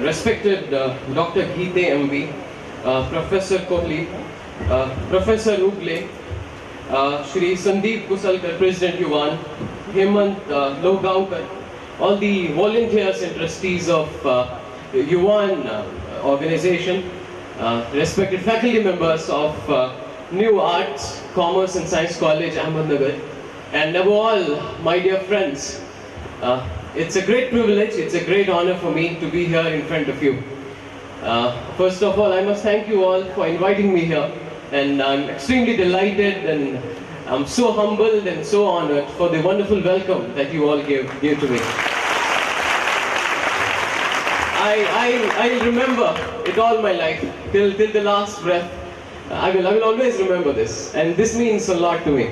Respected Dr. Geete MV, Professor Kohli, Professor Ugle, Shri Sandeep Kusalkar, President Yuvan, Hemant Lohgaonkar, all the volunteers and trustees of Yuvan organization, respected faculty members of New Arts, Commerce and Science College, Ahmednagar, and above all, my dear friends, it's a great privilege, it's a great honor for me to be here in front of you. First of all, I must thank you all for inviting me here, and I'm extremely delighted and I'm so humbled and so honored for the wonderful welcome that you all gave to me. I'll remember it all my life, till the last breath. I will always remember this, and this means a lot to me.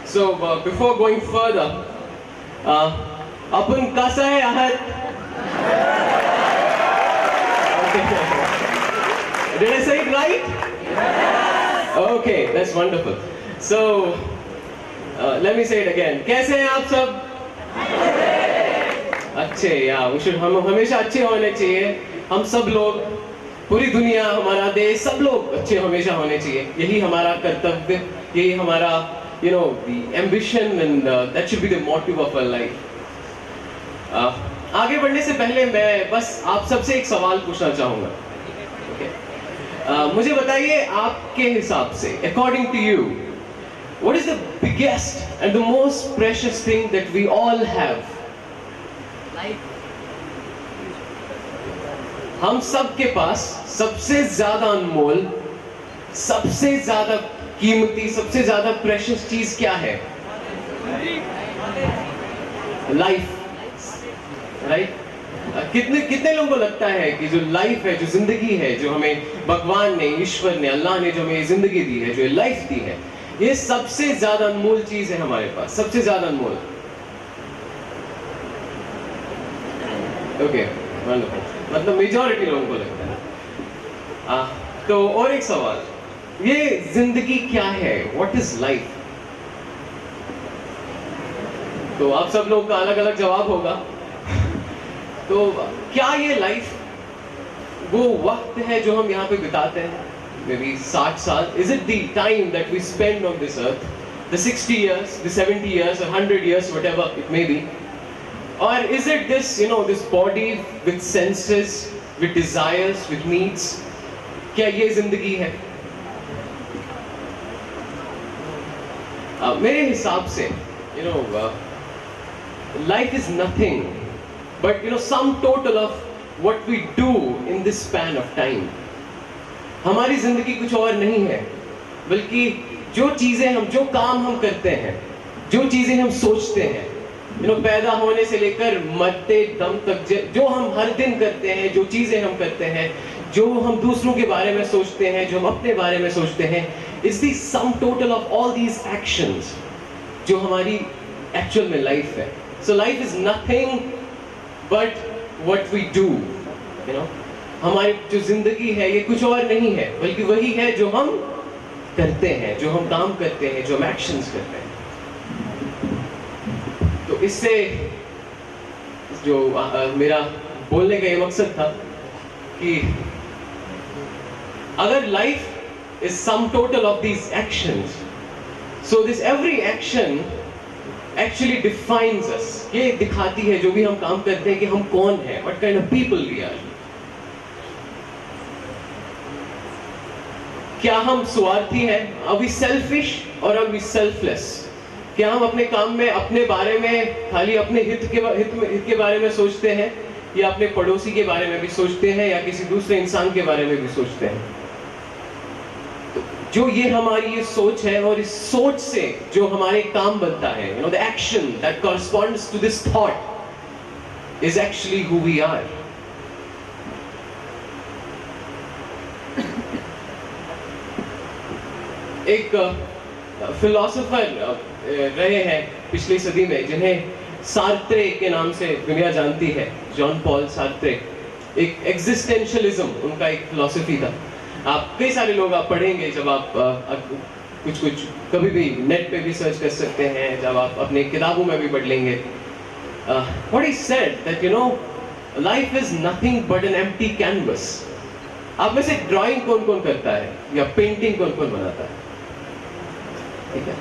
So before going further, Apun kasa hai ahat? Did I say it right? Yes. Okay, that's wonderful. So let me say it again. कैसे हैं आप सब? अच्छे, या हम हमेशा अच्छे होने चाहिए. हम सब लोग, पूरी दुनिया, हमारा देश, सब लोग अच्छे हमेशा होने चाहिए. यही हमारा कर्तव्य, यही हमारा, the ambition, and that should be the motive of our life. आगे बढ़ने से पहले मैं बस आप सबसे एक सवाल पूछना चाहूँगा. मुझे बताइए, आपके हिसाब से, according to you, what is the biggest and the most precious thing that we all have? Life. हम सब के पास सबसे ज्यादा अनमोल, सबसे ज्यादा कीमती, सबसे ज्यादा प्रेशियस चीज क्या है? Life, right? कितने लोगों को लगता है कि जो लाइफ है, जो जिंदगी है, जो हमें भगवान ने, ईश्वर ने, अल्लाह ने जो हमें जिंदगी दी है, जो लाइफ दी है, ये सबसे ज्यादा अनमोल चीज है हमारे पास, सबसे ज्यादा अनमोल. ओके, मतलब मेजॉरिटी लोगों को लगता है. तो और एक सवाल, ये जिंदगी क्या है? What is life? तो आप सब लोग का अलग अलग जवाब होगा. तो क्या ये लाइफ वो वक्त है जो हम यहाँ पे बिताते हैं, मे बी 60 साल? Is it the time that we spend on this earth, the 60 years, the 70 years, or 100 years, whatever it may be? Or is it this, this body with senses, with desires, with needs? क्या ये जिंदगी है? मेरे हिसाब से, life is nothing but sum total of what we do in this span of time. हमारी जिंदगी कुछ और नहीं है, बल्कि जो चीजें हम, जो काम हम करते हैं, जो चीजें हम सोचते हैं, पैदा होने से लेकर मरते दम तक, जो हम हर दिन करते हैं, जो चीजें हम करते हैं, जो हम दूसरों के बारे में सोचते हैं, जो हम अपने बारे में सोचते हैं, it's the sum total of all these actions जो हमारी एक्चुअल में लाइफ है. So life is nothing but what we do. हमारी जो जिंदगी है, ये कुछ और नहीं है, बल्कि वही है जो हम करते हैं, जो हम काम करते हैं, जो हम एक्शंस करते हैं. तो इससे जो मेरा बोलने का ये मकसद था कि अगर life is sum total of these actions, so this every action actually defines us. ये दिखाती है, जो भी हम काम करते हैं, कि हम कौन हैं, what kind of people we are. क्या हम स्वार्थी हैं? Are we selfish or are we selfless? क्या हम अपने काम में, अपने बारे में, खाली अपने हित के बारे में सोचते हैं, या अपने पड़ोसी के बारे में भी सोचते हैं, या किसी दूसरे इंसान के बारे में भी सोचते हैं? जो ये हमारी ये सोच है, और इस सोच से जो हमारे काम बनता है, the action that corresponds to this thought is actually who we are. एक फिलोसोफर रहे हैं पिछली सदी में, जिन्हें सार्त्रे के नाम से दुनिया जानती है, जॉन पॉल सार्त्रे. एक एग्जिस्टेंशियलिज्म उनका एक फिलॉसफी था. आप कई सारे लोग आप पढ़ेंगे जब आप कुछ कुछ कभी भी नेट पे भी सर्च कर सकते हैं, जब आप अपने किताबों में भी पढ़ लेंगे। What he said that life is nothing but an empty canvas. आप में से ड्राइंग कौन कौन करता है या पेंटिंग कौन कौन बनाता है? ठीक है,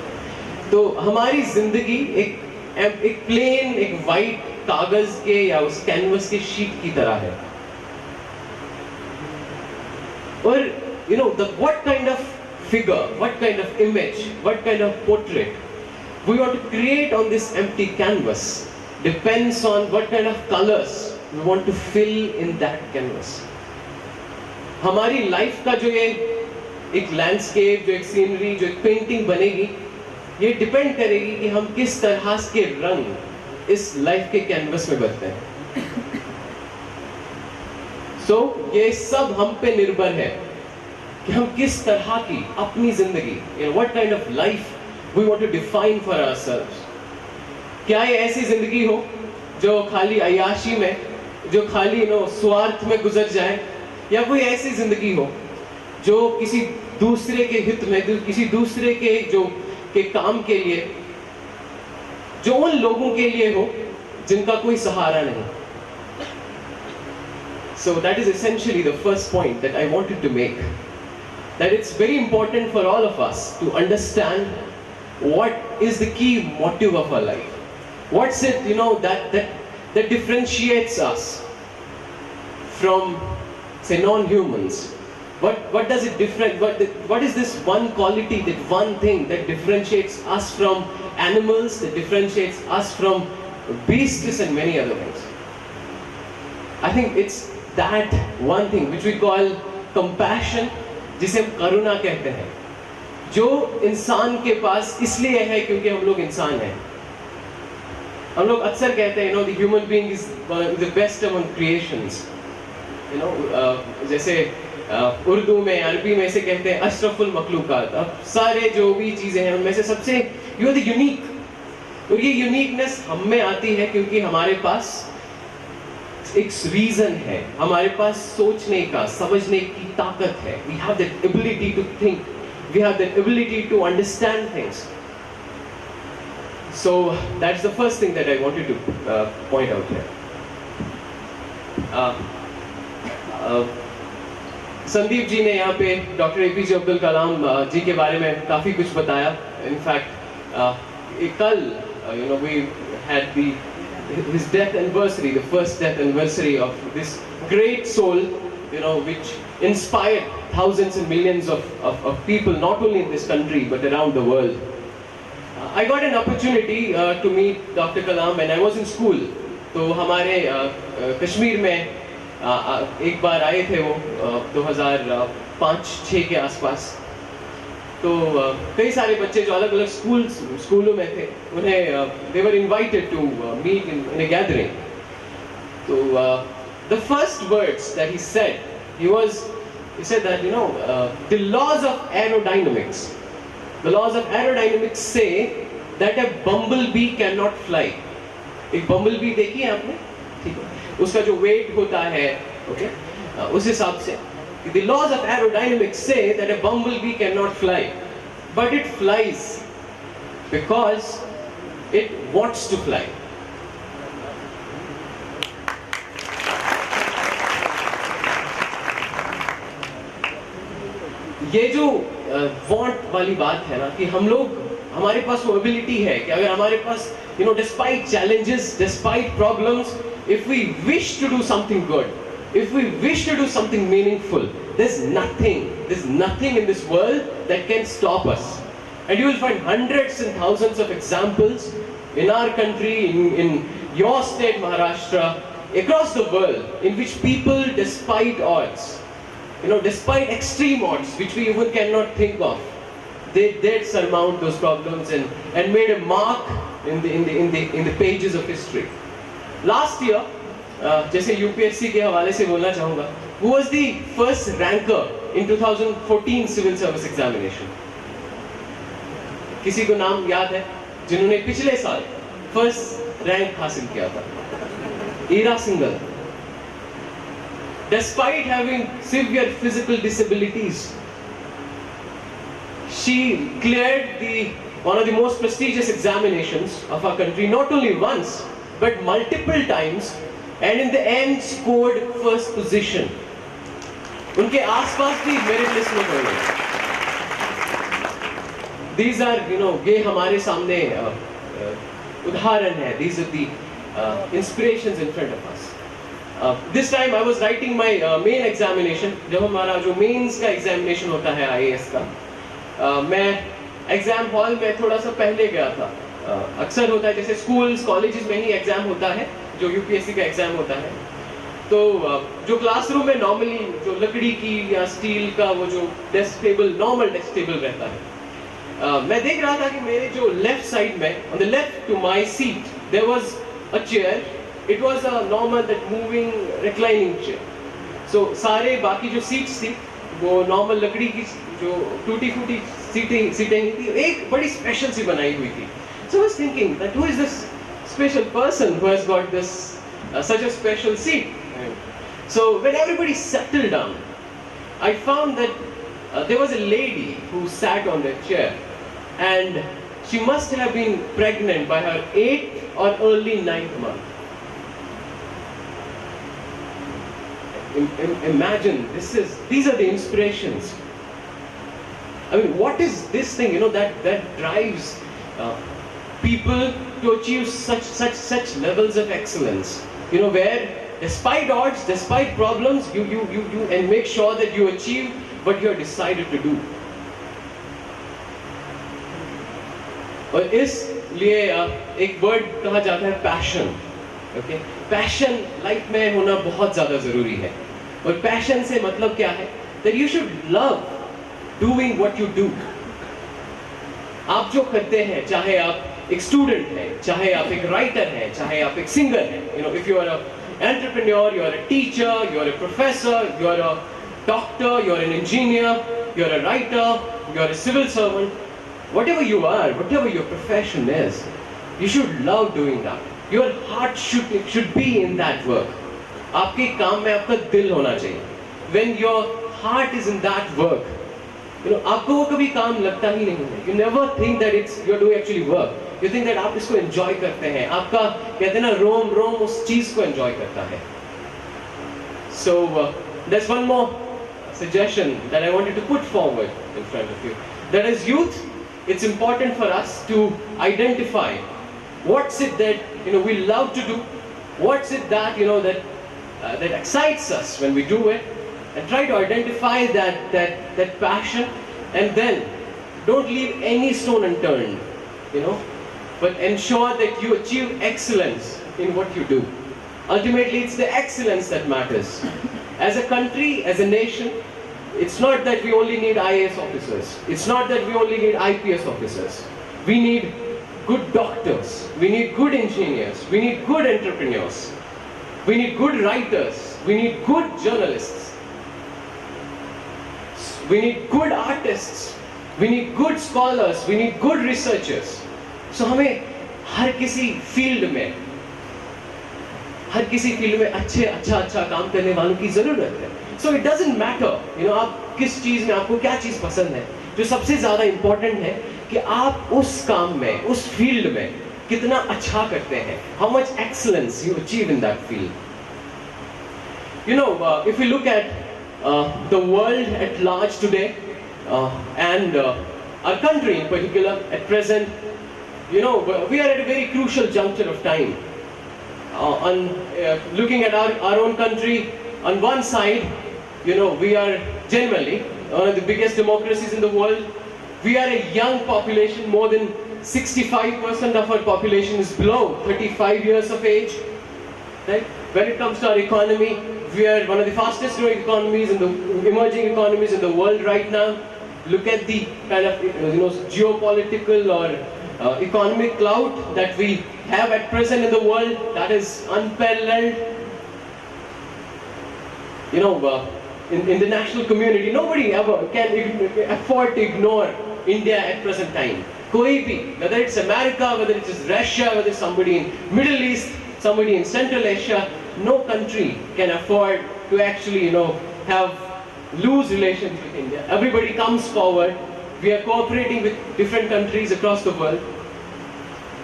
तो हमारी जिंदगी एक प्लेन, एक वाइट कागज के या उस कैनवस के शीट की तरह है। और what kind of figure, what kind of image, what kind of portrait we want to create on this empty canvas depends on what kind of colors we want to fill in that canvas. हमारी life का जो ये एक landscape, जो एक scenery, जो एक painting बनेगी, ये डिपेंड करेगी कि हम किस तरह के रंग इस लाइफ के कैनवस में भरते हैं। ये सब हम पे निर्भर है कि हम किस तरह की अपनी जिंदगी, what kind of life we want to define for ourselves. क्या ये ऐसी जिंदगी हो जो खाली अय्याशी में, जो खाली स्वार्थ में गुजर जाए, या कोई ऐसी जिंदगी हो जो किसी दूसरे के हित में, किसी दूसरे के काम के लिए, जो उन लोगों के लिए हो जिनका कोई सहारा नहीं। So that is essentially the first point that I wanted to make, that it's very important for all of us to understand what is the key motive of our life. What's it, that differentiates us from, say, non-humans? What does it different? What is this one quality, that one thing that differentiates us from animals, that differentiates us from beasts and many other things? I think it's that one thing which we call compassion, जिसे हम करुणा कहते हैं, जो इंसान के पास इसलिए है क्योंकि हम लोग इंसान हैं। हम लोग अक्सर कहते हैं the human being is the best among creations. जैसे उर्दू में, अरबी में से कहते हैं अशरफुल मखलूकात। अब सारे जो भी चीज़ें हैं उनमें से सबसे यू आर द यूनिक। और ये यूनिकनेस हम में आती है क्योंकि हमारे पास एक रीजन है, हमारे पास सोचने का, समझने की ताकत है। We have that ability to think, we have that ability to understand things. So that's the first thing that I wanted to point out here. Sandeep ji ने यहाँ पे डॉक्टर एपीजे अब्दुल कलाम जी के बारे में काफ़ी कुछ बताया। इनफैक्ट कल we had his death anniversary, the first death anniversary of this great soul, which inspired thousands and millions of people, not only in this country but around the world. I got an opportunity to meet Dr. Kalam when I was in school. तो हमारे कश्मीर में एक बार आए थे वो 2005-06 के आसपास। तो कई सारे बच्चे जो अलग अलग स्कूलों में थे, उन्हें they were invited to meet in a gathering. तो the first words that he said, he said that the laws of aerodynamics say that a bumblebee cannot fly. एक bumblebee देखी है आपने? ठीक है, उसका जो weight होता है, okay, उस हिसाब से the laws of aerodynamics say that a bumblebee cannot fly, but it flies because it wants to fly. ये जो want वाली बात है ना, कि हम लोग, हमारे पास वो ability है कि अगर हमारे पास despite challenges, despite problems, if we wish to do something good, if we wish to do something meaningful, there's nothing in this world that can stop us. And you will find hundreds and thousands of examples in our country, in your state Maharashtra, across the world, in which people, despite odds, despite extreme odds which we even cannot think of, they did surmount those problems and made a mark in the pages of history. Last year, जैसे UPSC के हवाले से बोलना चाहूँगा, who was the first ranker in 2014 civil service examination? किसी को नाम याद है जिन्होंने पिछले साल फर्स्ट रैंक हासिल किया था? Ira Singhal. Despite having severe physical disabilities, She cleared one of the most prestigious examinations of our country, not only once, but multiple times, and in the end scored first position. उनके आसपास भी merit list में गए. These are, ये हमारे सामने उदाहरण है. These are the inspirations in front of us. This time I was writing my main examination. जब हमारा जो मेंस का एग्जामिनेशन होता है IAS का, मैं एग्जाम हॉल में थोड़ा सा पहले गया था. अक्सर होता है जैसे स्कूल्स कॉलेजेस में ही एग्जाम होता है, जो यूपीएससी का एग्जाम होता है. तो जो क्लासरूम में नॉर्मली जो लकड़ी की या स्टील का वो जो desk table, normal desk table रहता है, मैं देख रहा था कि मेरे जो लेफ्ट साइड में, on the left to my seat, there was a chair. It was a normal that moving reclining chair. So सारे बाकी जो सीट्स थी वो नॉर्मल लकड़ी की जो टूटी फूटी सीटें ही थी. एक बड़ी स्पेशल सी बनाई हुई थी. So I was thinking that who is this special person who has got this such a special seat? So when everybody settled down, I found that there was a lady who sat on that chair, and she must have been pregnant by her 8th or early 9th month. Imagine, these are the inspirations. I mean, what is this thing, that drives people to achieve such levels of excellence, where despite odds, despite problems, you and make sure that you achieve what you have decided to do. और इसलिए एक word कहा जाता है passion. Okay, passion life में होना बहुत ज्यादा जरूरी है. और पैशन से मतलब क्या है? that you should love doing what you do. आप जो करते हैं, चाहे आप एक स्टूडेंट है, चाहे आप एक राइटर है, चाहे आप एक सिंगर है, if you are an entrepreneur, you are a teacher, you are a professor, you are a doctor, you are an engineer, you are a writer, you are a civil servant, whatever you are, whatever your profession is, you should love doing that. Your heart should be in that work. आपके काम में आपका दिल होना चाहिए. When your heart is in that work, आपको वो कभी काम लगता ही नहीं है. You never think that you're doing actually work. You think that आप इसको enjoy करते हैं. आपका कहते हैं ना रोम उस चीज को enjoy करता है. So there's one more suggestion that I wanted to put forward in front of you. That as youth, it's important for us to identify what's it that we love to do, what's it that that excites us when we do it, and try to identify that passion, and then don't leave any stone unturned, but ensure that you achieve excellence in what you do. Ultimately, it's the excellence that matters. As a country, as a nation, it's not that we only need IAS officers. It's not that we only need IPS officers. We need good doctors. We need good engineers. We need good entrepreneurs. We need good writers. We need good journalists. We need good artists. We need good scholars. We need good researchers. So हमें हर किसी field में अच्छा काम करने वालों की जरूरत है. So it doesn't matter, आप किस चीज में, आपको क्या चीज पसंद है. जो सबसे ज्यादा इंपॉर्टेंट है कि आप उस काम में, उस फील्ड में कितना अच्छा करते हैं. How much excellence you achieve in that field. If we look at the world at large today, and our country in particular at present, we are at a very crucial juncture of time. Looking at our own country, on one side, we are generally one of the biggest democracies in the world. We are a young population. More than 65% of our population is below 35 years of age. Right? When it comes to our economy, we are one of the fastest growing economies in the emerging economies in the world right now. Look at the kind of geopolitical or economic clout that we have at present in the world. That is unparalleled. In the national community, nobody ever can afford to ignore India at present time. कोई भी, whether it's America, whether it's Russia, whether it's somebody in Middle East, somebody in Central Asia, no country can afford to actually, have loose relations with India. Everybody comes forward. We are cooperating with different countries across the world.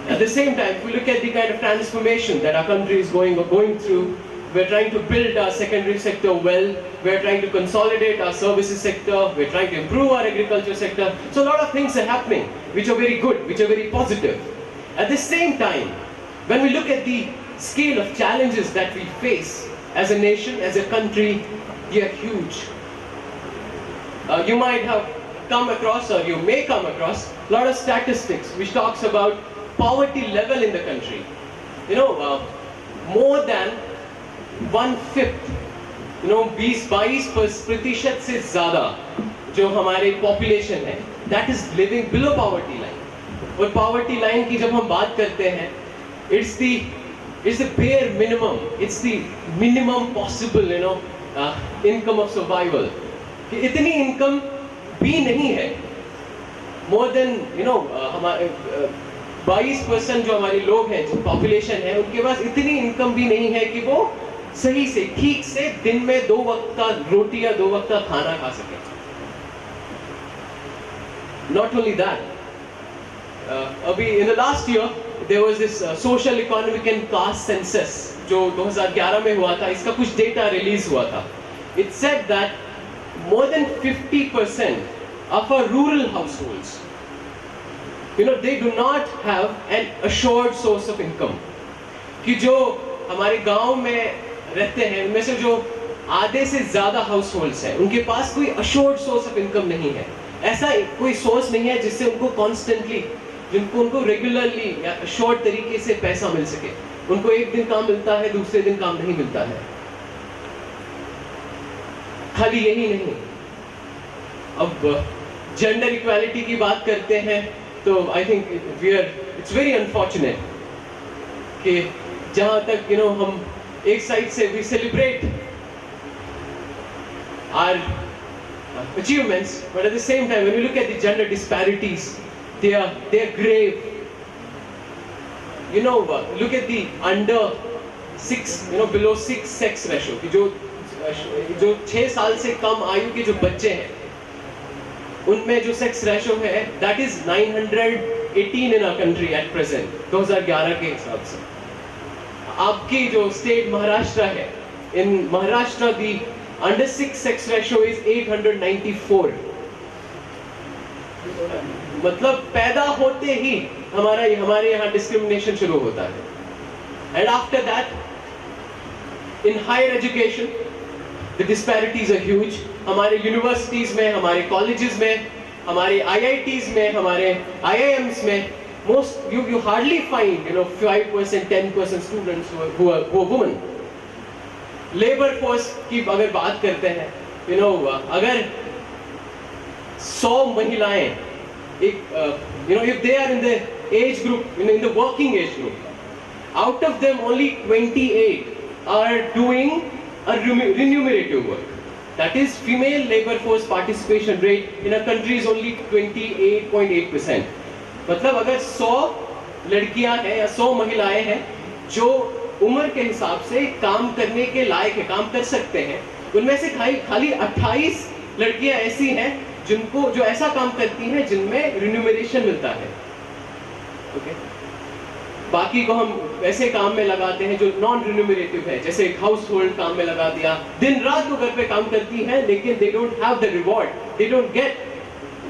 At the same time, if we look at the kind of transformation that our country is going through, we're trying to build our secondary sector well, we're trying to consolidate our services sector, we're trying to improve our agriculture sector. So a lot of things are happening, which are very good, which are very positive. At the same time, when we look at the scale of challenges that we face as a nation, as a country, they are huge. You might have come across, or you may come across, a lot of statistics which talks about poverty level in the country. You know, more than 1/5, 22% से ज़्यादा जो हमारे population है, that is living below poverty line. और poverty line की जब हम बात करते हैं, it's the bare minimum, it's the minimum possible, income of survival. कि इतनी income भी नहीं है. More than, हमारे 22% जो हमारे लोग हैं, जो population है, उनके पास इतनी income भी नहीं है कि वो सही से, ठीक से दिन में 2 वक्त का रोटी या 2 वक्त का खाना खा सके. Not only that, अभी in the last year there was this social economic and caste census जो 2011 में हुआ था. इसका कुछ data release हुआ था. It said that more than 50% of our rural households, they do not have an assured source of income. कि जो हमारे गांव में रहते हैं उनमें से जो आधे से ज़्यादा हाउसहोल्ड्स हैं उनके पास कोई assured source of income नहीं है. ऐसा कोई सोर्स नहीं है जिससे उनको कॉन्स्टेंटली, उनको रेगुलरली या assured तरीके से पैसा मिल सके. उनको एक दिन काम मिलता है, दूसरे दिन काम नहीं मिलता है. खाली यही नहीं, अब जेंडर इक्वालिटी की बात करते हैं तो I think it's very unfortunate कि जहां तक हम एक साइड से we celebrate our achievements, but at the same time when we look at the gender disparities, they are grave. Look at the under 6, below 6 sex ratio कि जो 6 साल से कम आयु के जो बच्चे हैं उनमें जो सेक्स रेशो है that is 918 in our country at present, 2011 के हिसाब से. आपकी जो स्टेट महाराष्ट्र है, in Maharashtra the under 6 sex ratio is 894. मतलब पैदा होते ही हमारे यहाँ डिस्क्रिमिनेशन शुरू होता है. And after that, in higher education, the disparities are huge. हमारे यूनिवर्सिटीज में, हमारे कॉलेजेस में, हमारे IITs में, हमारे IIMs में, you hardly find 5%, 10% students who are women. Labour force की अगर बात करते हैं, अगर 100 महिलाएं if they are in the age group, in the working age group, out of them only 28 are doing a remunerative work. That is, female labor force participation rate in a country is only 28.8%. मतलब अगर 100 लड़कियां हैं या 100 महिलाएं हैं जो उम्र के हिसाब से काम करने के लायक है, काम कर सकते हैं, उनमें से खाली 28 लड़कियां ऐसी हैं जो ऐसा काम करती हैं जिनमें रिन्यूमरेशन मिलता है. ओके, बाकी को हम ऐसे काम में लगाते हैं जो नॉन रिन्यूमरेटिव है, जैसे एक हाउस होल्ड काम में लगा दिया. दिन रात वो घर पे काम करती हैं लेकिन they don't have the reward, they don't get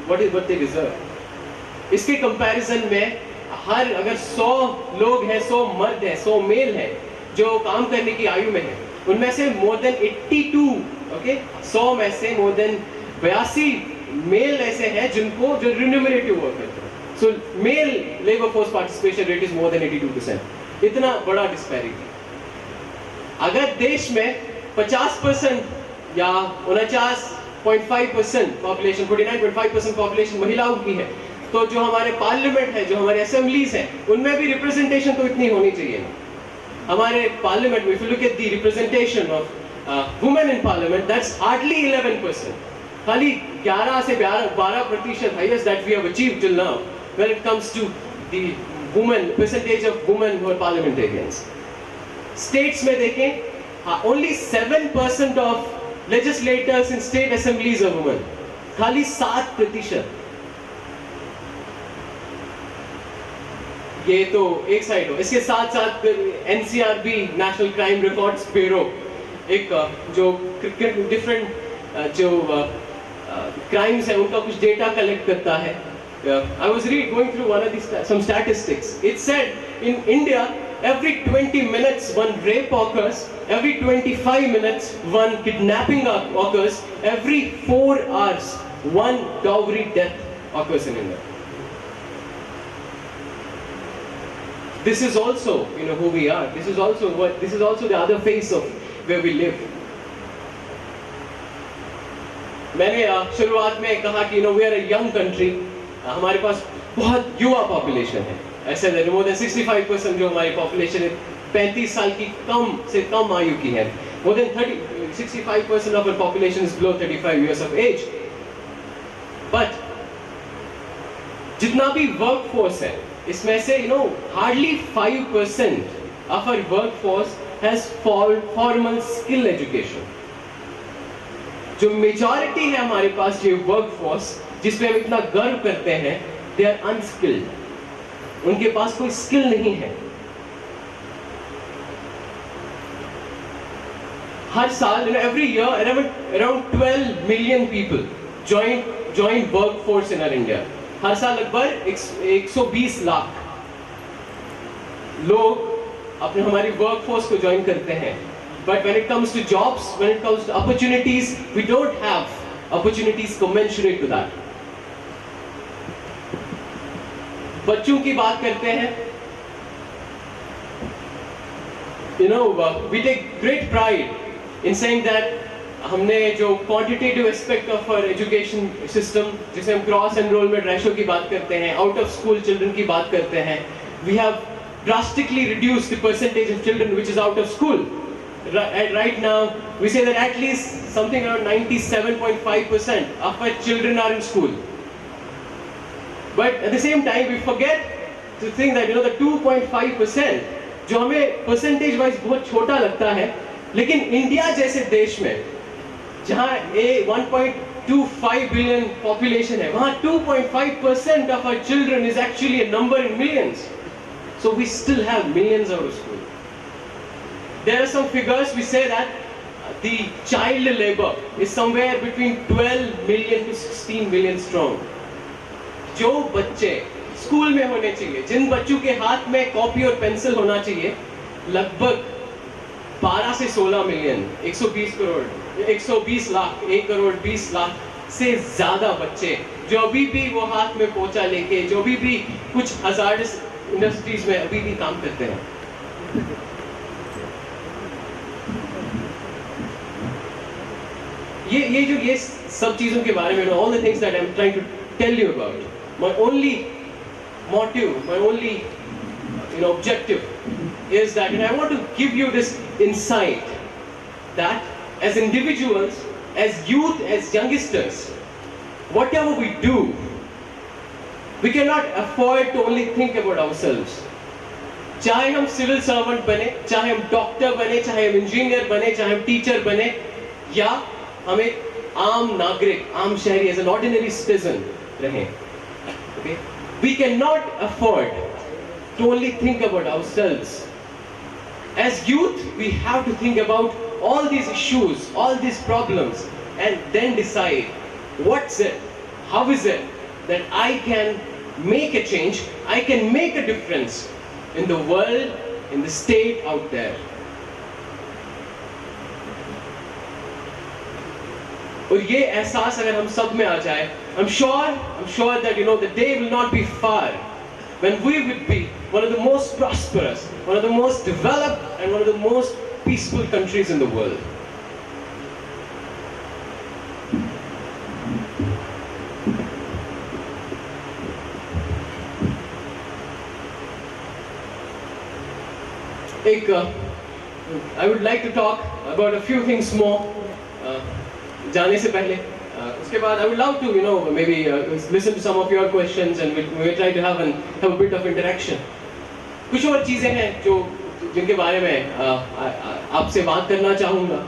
what they deserve. इसके कंपैरिजन में अगर 100 लोग हैं, 100 मर्द हैं, 100 मेल हैं जो काम करने की आयु में है, उनमें से मोर देन 82, ओके, 100 में से मोर देन 82 मेल ऐसे हैं जो रिन्यूमरेटिव वर्क करते हैं. So male labor force participation rate is more than 82%. इतना बड़ा डिस्पैरिटी. अगर देश में 50% या 49.5% पॉपुलेशन, 49.5% पॉपुलेशन महिलाओं की है, तो जो हमारे पार्लियामेंट है, जो हमारे असेंबलीज हैं, उनमें भी रिप्रेजेंटेशन तो इतनी होनी चाहिए. हमारे पार्लियामेंट में, if you look at the representation of women in parliament, that's hardly 11%. खाली 11 से 12% highest that we have achieved till now when it comes to the percentage of women who are parliamentarians. States में देखें, only 7% of legislators in state assemblies are women. खाली 7%. ये तो एक side हो, इसके साथ साथ NCRB national crime records bureau एक जो डिफरेंट जो क्राइम्स है उनका कुछ डेटा कलेक्ट करता है. I was going through one of these some statistics. It said in India every 20 minutes one rape occurs, every 25 minutes one kidnapping occurs, every 4 hours one dowry death occurs in India. This is also, who we are. This is also the other face of where we live. मैंने शुरुआत में कहा कि we are a young country. हमारे पास बहुत युवा population है. ऐसे मोर देन 65% जो हमारी पॉपुलेशन है 35 साल की कम से कम आयु की है. More than 65% of our population is below 35 years of age. But जितना भी workforce है इसमें से hardly 5% of our workforce has formal skill education. जो मेजॉरिटी है हमारे पास ये वर्कफोर्स जिस पे हम इतना गर्व करते हैं, दे आर अनस्किल्ड. उनके पास कोई स्किल नहीं है. हर साल every year around 12 million people join workforce in India. हर साल लगभग 120 लाख लोग अपने हमारी वर्कफोर्स को ज्वाइन करते हैं. But when it comes to jobs, when it comes to opportunities, we don't have opportunities commensurate to that. बच्चों की बात करते हैं. We take great pride in saying that हमने जो quantitative aspect of our education system, जिसे हम cross enrollment ratio की बात करते हैं, out of school children की बात करते हैं, we have drastically reduced the percentage of children which is out of school. Right now, we say that at least something around 97.5% of our children are in school. But at the same time, we forget to think that the 2.5% जो हमें percentage wise बहुत छोटा लगता है, लेकिन India जैसे देश में जहाँ 1.25 billion population है, वहाँ 2.5% of our children is actually a number in millions. So we still have millions out of school. There are some figures we say that the child labor is somewhere between 12 million to 16 million strong. जो बच्चे school में होने चाहिए, जिन बच्चों के हाथ में copy और पेंसिल होना चाहिए, लगभग 12 से 16 मिलियन, 120 लाख, 1 करोड़ 20 लाख से ज्यादा बच्चे जो अभी भी वो हाथ में पोंछा लेके, जो अभी भी कुछ हजार्डस इंडस्ट्रीज में अभी भी काम करते हैं. ये सब चीजों के बारे में, all the things that I'm trying to tell you about, my only motive, my only objective is that, and I want to give you this insight that as individuals, as youth, as youngsters, whatever we do, we cannot afford to only think about ourselves. चाहे हम civil servant बने, चाहे हम doctor बने, चाहे हम engineer बने, चाहे हम टीचर बने, या हम एक आम नागरिक, आम शहरी, as an ordinary citizen रहें. Okay? We cannot afford to only think about ourselves. As youth, we have to think about all these issues, all these problems, and then decide what's it, how is it that I can make a change, I can make a difference in the world, in the state out there. और ये एहसास अगर हम सब में आ जाए, I'm sure that the day will not be far when we will be one of the most prosperous, one of the most developed, and one of the most peaceful countries in the world. I would like to talk about a few things more. जाने से पहले उसके बाद I would love to maybe listen to some of your questions and we'll try to have a bit of interaction. कुछ और चीजें हैं जो जिनके बारे में आपसे बात करना चाहूँगा.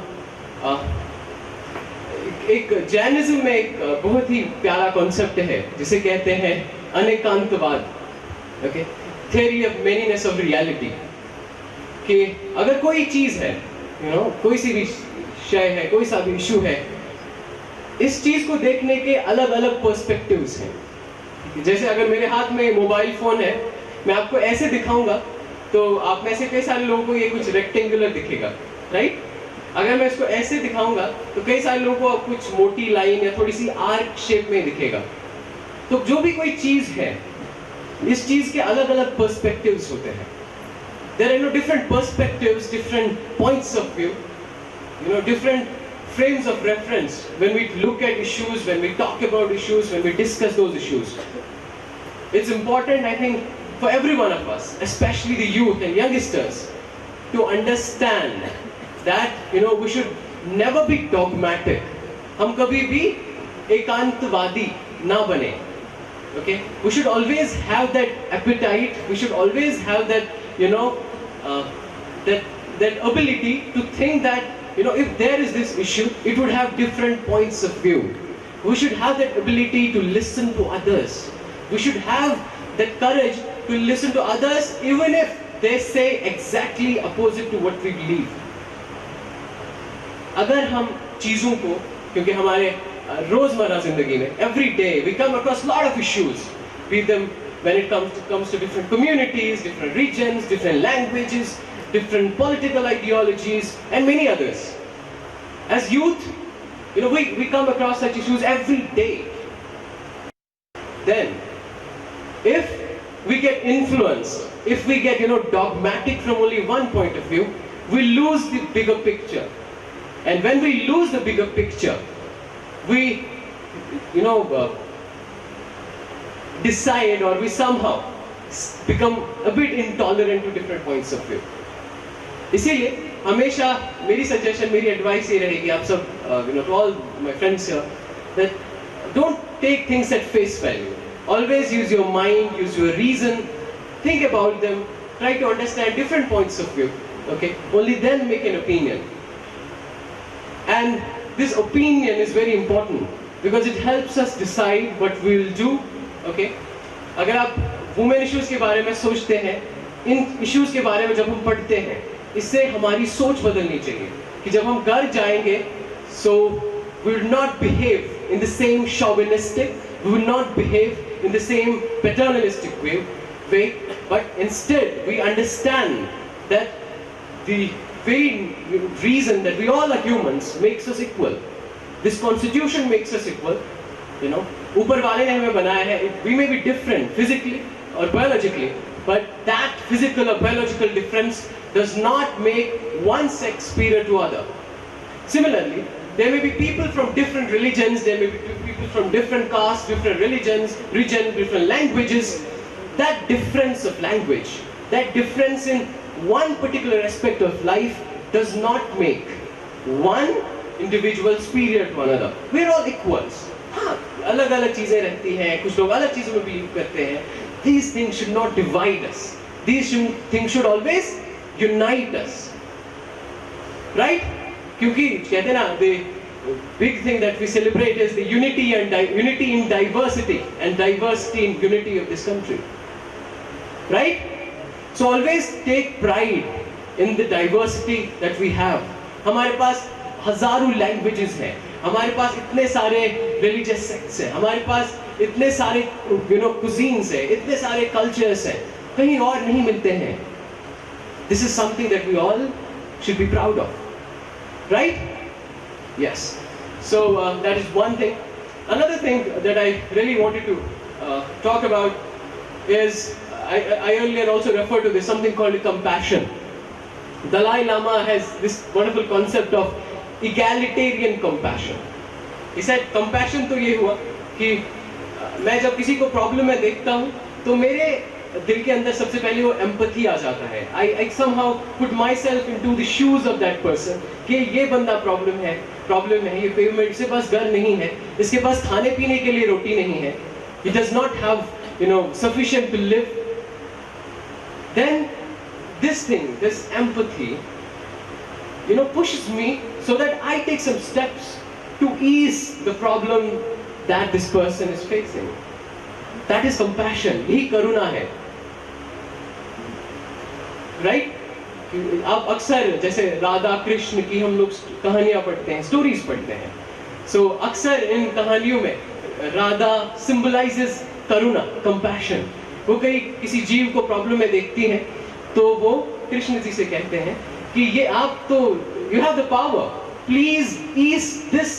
एक जैनिज्म में एक बहुत ही प्यारा कॉन्सेप्ट है जिसे कहते हैं अनेकांतवाद. Okay, theory of manyness of reality कि अगर कोई चीज है, कोई सी भी शय है, कोई सा भी इशू है, इस चीज को देखने के अलग अलग पर्सपेक्टिव्स हैं। जैसे अगर मेरे हाथ में मोबाइल फोन है, मैं आपको ऐसे दिखाऊंगा तो आप में से कई सारे लोगों को ये कुछ रेक्टेंगुलर दिखेगा, राइट? अगर मैं इसको ऐसे दिखाऊंगा तो कई सारे लोगों को कुछ मोटी लाइन या थोड़ी सी आर्क शेप में दिखेगा। तो जो भी कोई चीज है, इस चीज के अलग अलग पर्सपेक्टिव्स होते हैं। There are different perspectives, different points of view, different frames of reference when we look at issues, when we talk about issues, when we discuss those issues. It's important, I think, for every one of us, especially the youth and youngsters, to understand that we should never be dogmatic. हम कभी भी एकांतवादी ना बने. Okay? We should always have that appetite. We should always have that that ability to think that if there is this issue, it would have different points of view. We should have that ability to listen to others. We should have that courage to listen to others even if they say exactly opposite to what we believe. अगर हम चीजों को, क्योंकि हमारे रोजमर्रा जिंदगी में every day we come across lot of issues, be them when it comes to different communities, different regions, different languages, different political ideologies, and many others. As youth, we come across such issues every day. Then, if we get influenced, if we get dogmatic from only one point of view, we lose the bigger picture. And when we lose the bigger picture, we decide, or we somehow become a bit intolerant to different points of view. इसीलिए हमेशा मेरी suggestion, मेरी advice ये रहेगी आप सब, to all my friends here, that don't take things at face value. Always use your mind, use your reason, think about them, try to understand different points of view. Okay, only then make an opinion. And this opinion is very important because it helps us decide what we will do. Okay? अगर आप women issues के बारे में सोचते हैं, इन issues के बारे में जब हम पढ़ते हैं, इससे हमारी सोच बदलनी चाहिए कि जब हम घर जाएंगे, so we will not behave in the same chauvinistic, we will not behave in the same paternalistic way, but instead we understand that the very reason that we all are humans makes us equal. This constitution makes us equal. ऊपर वाले ने हमें बनाया है. We may be different physically or biologically, but that physical or biological difference does not make one sex superior to other. Similarly, there may be people from different religions, there may be people from different castes, different religions, different languages. That difference of language, that difference in one particular aspect of life does not make one individual superior to another. We are all equals. हाँ, अलग अलग चीजें रहती हैं, कुछ लोग अलग चीजों में बिलीव करते हैं. These things should not divide us. These things should always unite us. Right? क्योंकि कहते हैं ना, the big thing that we celebrate is the unity in diversity and diversity in unity of this country. Right? So always take pride in the diversity that we have. हमारे पास हजारों languages हैं, हमारे पास इतने सारे religious sects हैं, हमारे पास इतने सारे cuisines हैं, इतने सारे cultures हैं, कहीं और नहीं मिलते हैं. This is something that we all should be proud of, right? Yes. So that is one thing. Another thing that I really wanted to talk about is I earlier also referred to this, something called compassion. Dalai Lama has this wonderful concept of egalitarian compassion. He said compassion तो ये हुआ कि मैं जब किसी को problem में देखता हूँ तो मेरे दिल के अंदर सबसे पहले वो empathy आ जाता है. I somehow put myself into the shoes of that person कि ये बंदा प्रॉब्लम है, ये पेमेंट से पास घर नहीं है, इसके पास खाने पीने के लिए रोटी नहीं है, he does not have sufficient to live. Then this thing, this empathy, pushes me so that I take some steps to ease the problem that this person is facing. That is compassion. यही करुणा है. Right? आप अक्सर जैसे राधा कृष्ण की हम लोग कहानियां पढ़ते हैं, स्टोरीज पढ़ते हैं. सो अक्सर इन कहानियों में राधा सिंबलाइजेस करुणा, कंपैशन. वो कहीं किसी जीव को प्रॉब्लम में देखती हैं तो वो कृष्ण जी से कहते हैं कि ये आप तो you have the power, please ease this.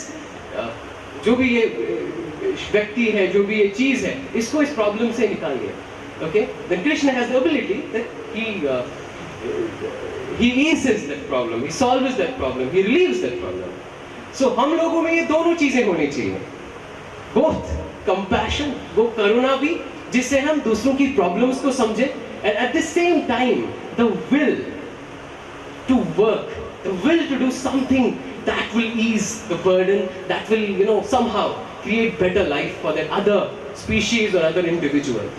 जो भी ये व्यक्ति है, जो भी ये चीज है, इसको इस प्रॉब्लम से निकालिए. Okay, then Krishna has the ability that he eases that problem, he solves that problem, he relieves that problem. So हम लोगों में ये दोनों चीजें होनी चाहिए, both compassion, वो करुणा भी जिससे हम दूसरों की प्रॉब्लम्स को समझें, and at the same time the will to work, the will to do something that will ease the burden, that will somehow create better life for that other species or other individual.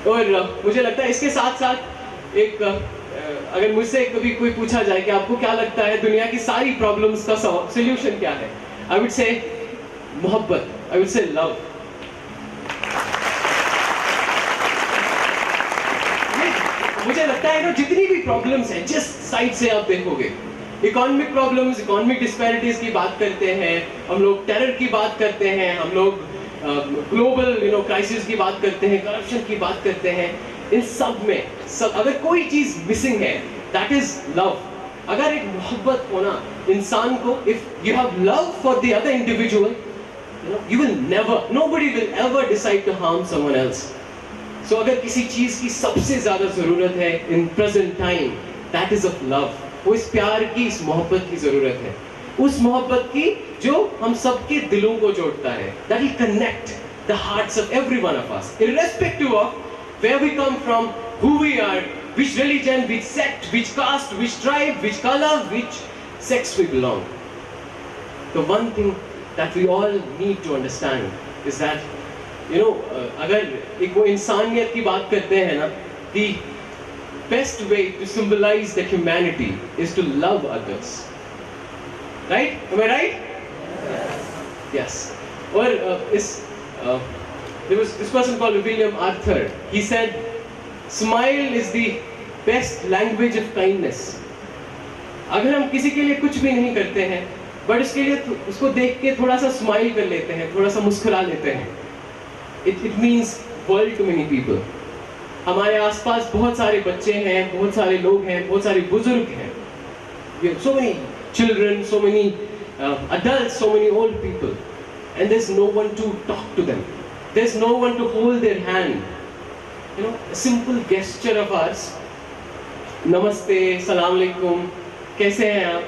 और मुझे लगता है इसके साथ साथ एक अगर मुझसे कभी कोई पूछा जाए कि आपको क्या लगता है दुनिया की सारी प्रॉब्लम्स का सॉल्यूशन क्या है, आई वुड से मोहब्बत, आई वुड से लव. मुझे लगता है जितनी भी प्रॉब्लम्स हैं, जिस साइड से आप देखोगे, इकोनॉमिक प्रॉब्लम्स, इकोनॉमिक डिस्पैरिटीज की बात करते हैं हम लोग, टेरर की बात करते हैं हम लोग, ग्लोबल क्राइसिस की बात करते हैं, करप्शन की बात करते हैं, इन सब में अगर कोई चीज मिसिंग है, दैट इज लव. अगर एक मोहब्बत होना इंसान को, if you have love for the other individual, you will never, nobody will ever decide to harm someone else. So अगर किसी चीज की सबसे ज्यादा जरूरत है in present time, that is of love. वो इस प्यार की, इस मोहब्बत की जरूरत है, उस मोहब्बत की जो हम सबके दिलों को जोड़ता है, that will connect the hearts of every one of us, irrespective of where we come from, who we are, which religion, which sect, which caste, which tribe, which color, which sex we belong. The one thing that we all need to understand is that अगर एक वो इंसानियत की बात करते हैं ना, the best way to symbolize that humanity is to love others. Right? Am I right? Yes. Or there was this person called William Arthur. He said, "Smile is the best language of kindness." अगर हम किसी के लिए कुछ भी नहीं करते हैं, बट उसके लिए उसको देख के थोड़ा सा स्माइल कर लेते हैं, थोड़ा सा मुस्कुरा लेते हैं, it means world to many people. हमारे आसपास बहुत सारे बच्चे हैं, बहुत सारे लोग हैं, बहुत सारे बुजुर्ग हैं. We have so many children, so many adults, so many old people, and there's no one to talk to them, there's no one to hold their hand. A simple gesture of ours, namaste, salam alaikum, कैसे हैं आप,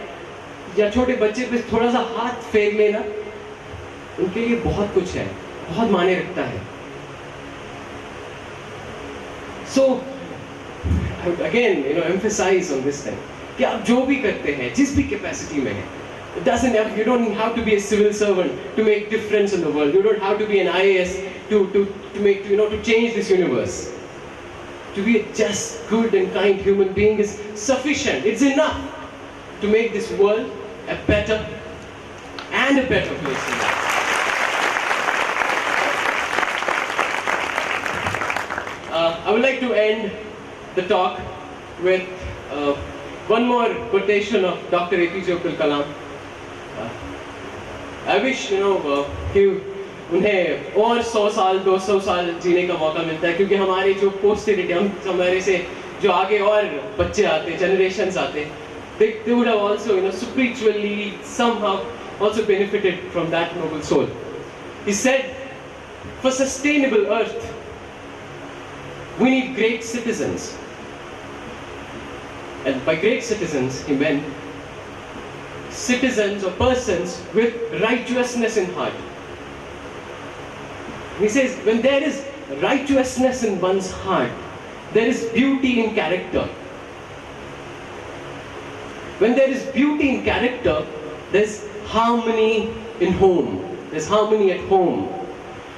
या छोटे बच्चे पे थोड़ा सा हाथ फेर लेना, उनके लिए बहुत कुछ है, बहुत मायने रखता है. So again, emphasize on this thing कि आप जो भी करते हैं, जिस भी कैपेसिटी में है, you don't have to be a civil servant to make difference in the world. You don't have to be an IAS to make to change this universe. To be a just, good and kind human being is sufficient. It's enough to make this world a better and a better place to live. I would like to end the talk with one more quotation of Dr. APJ Abdul Kalam. I wish कि उन्हें और 100 साल 200 साल जीने का मौका मिलता है, क्योंकि हमारे जो पोस्टेरिटी, हमारे से जो आगे और बच्चे आते, generations आते, they would have also spiritually somehow also benefited from that noble soul. He said, for sustainable earth we need great citizens. And by great citizens, he meant citizens or persons with righteousness in heart. He says, when there is righteousness in one's heart, there is beauty in character. When there is beauty in character, there's harmony in home. There's harmony at home.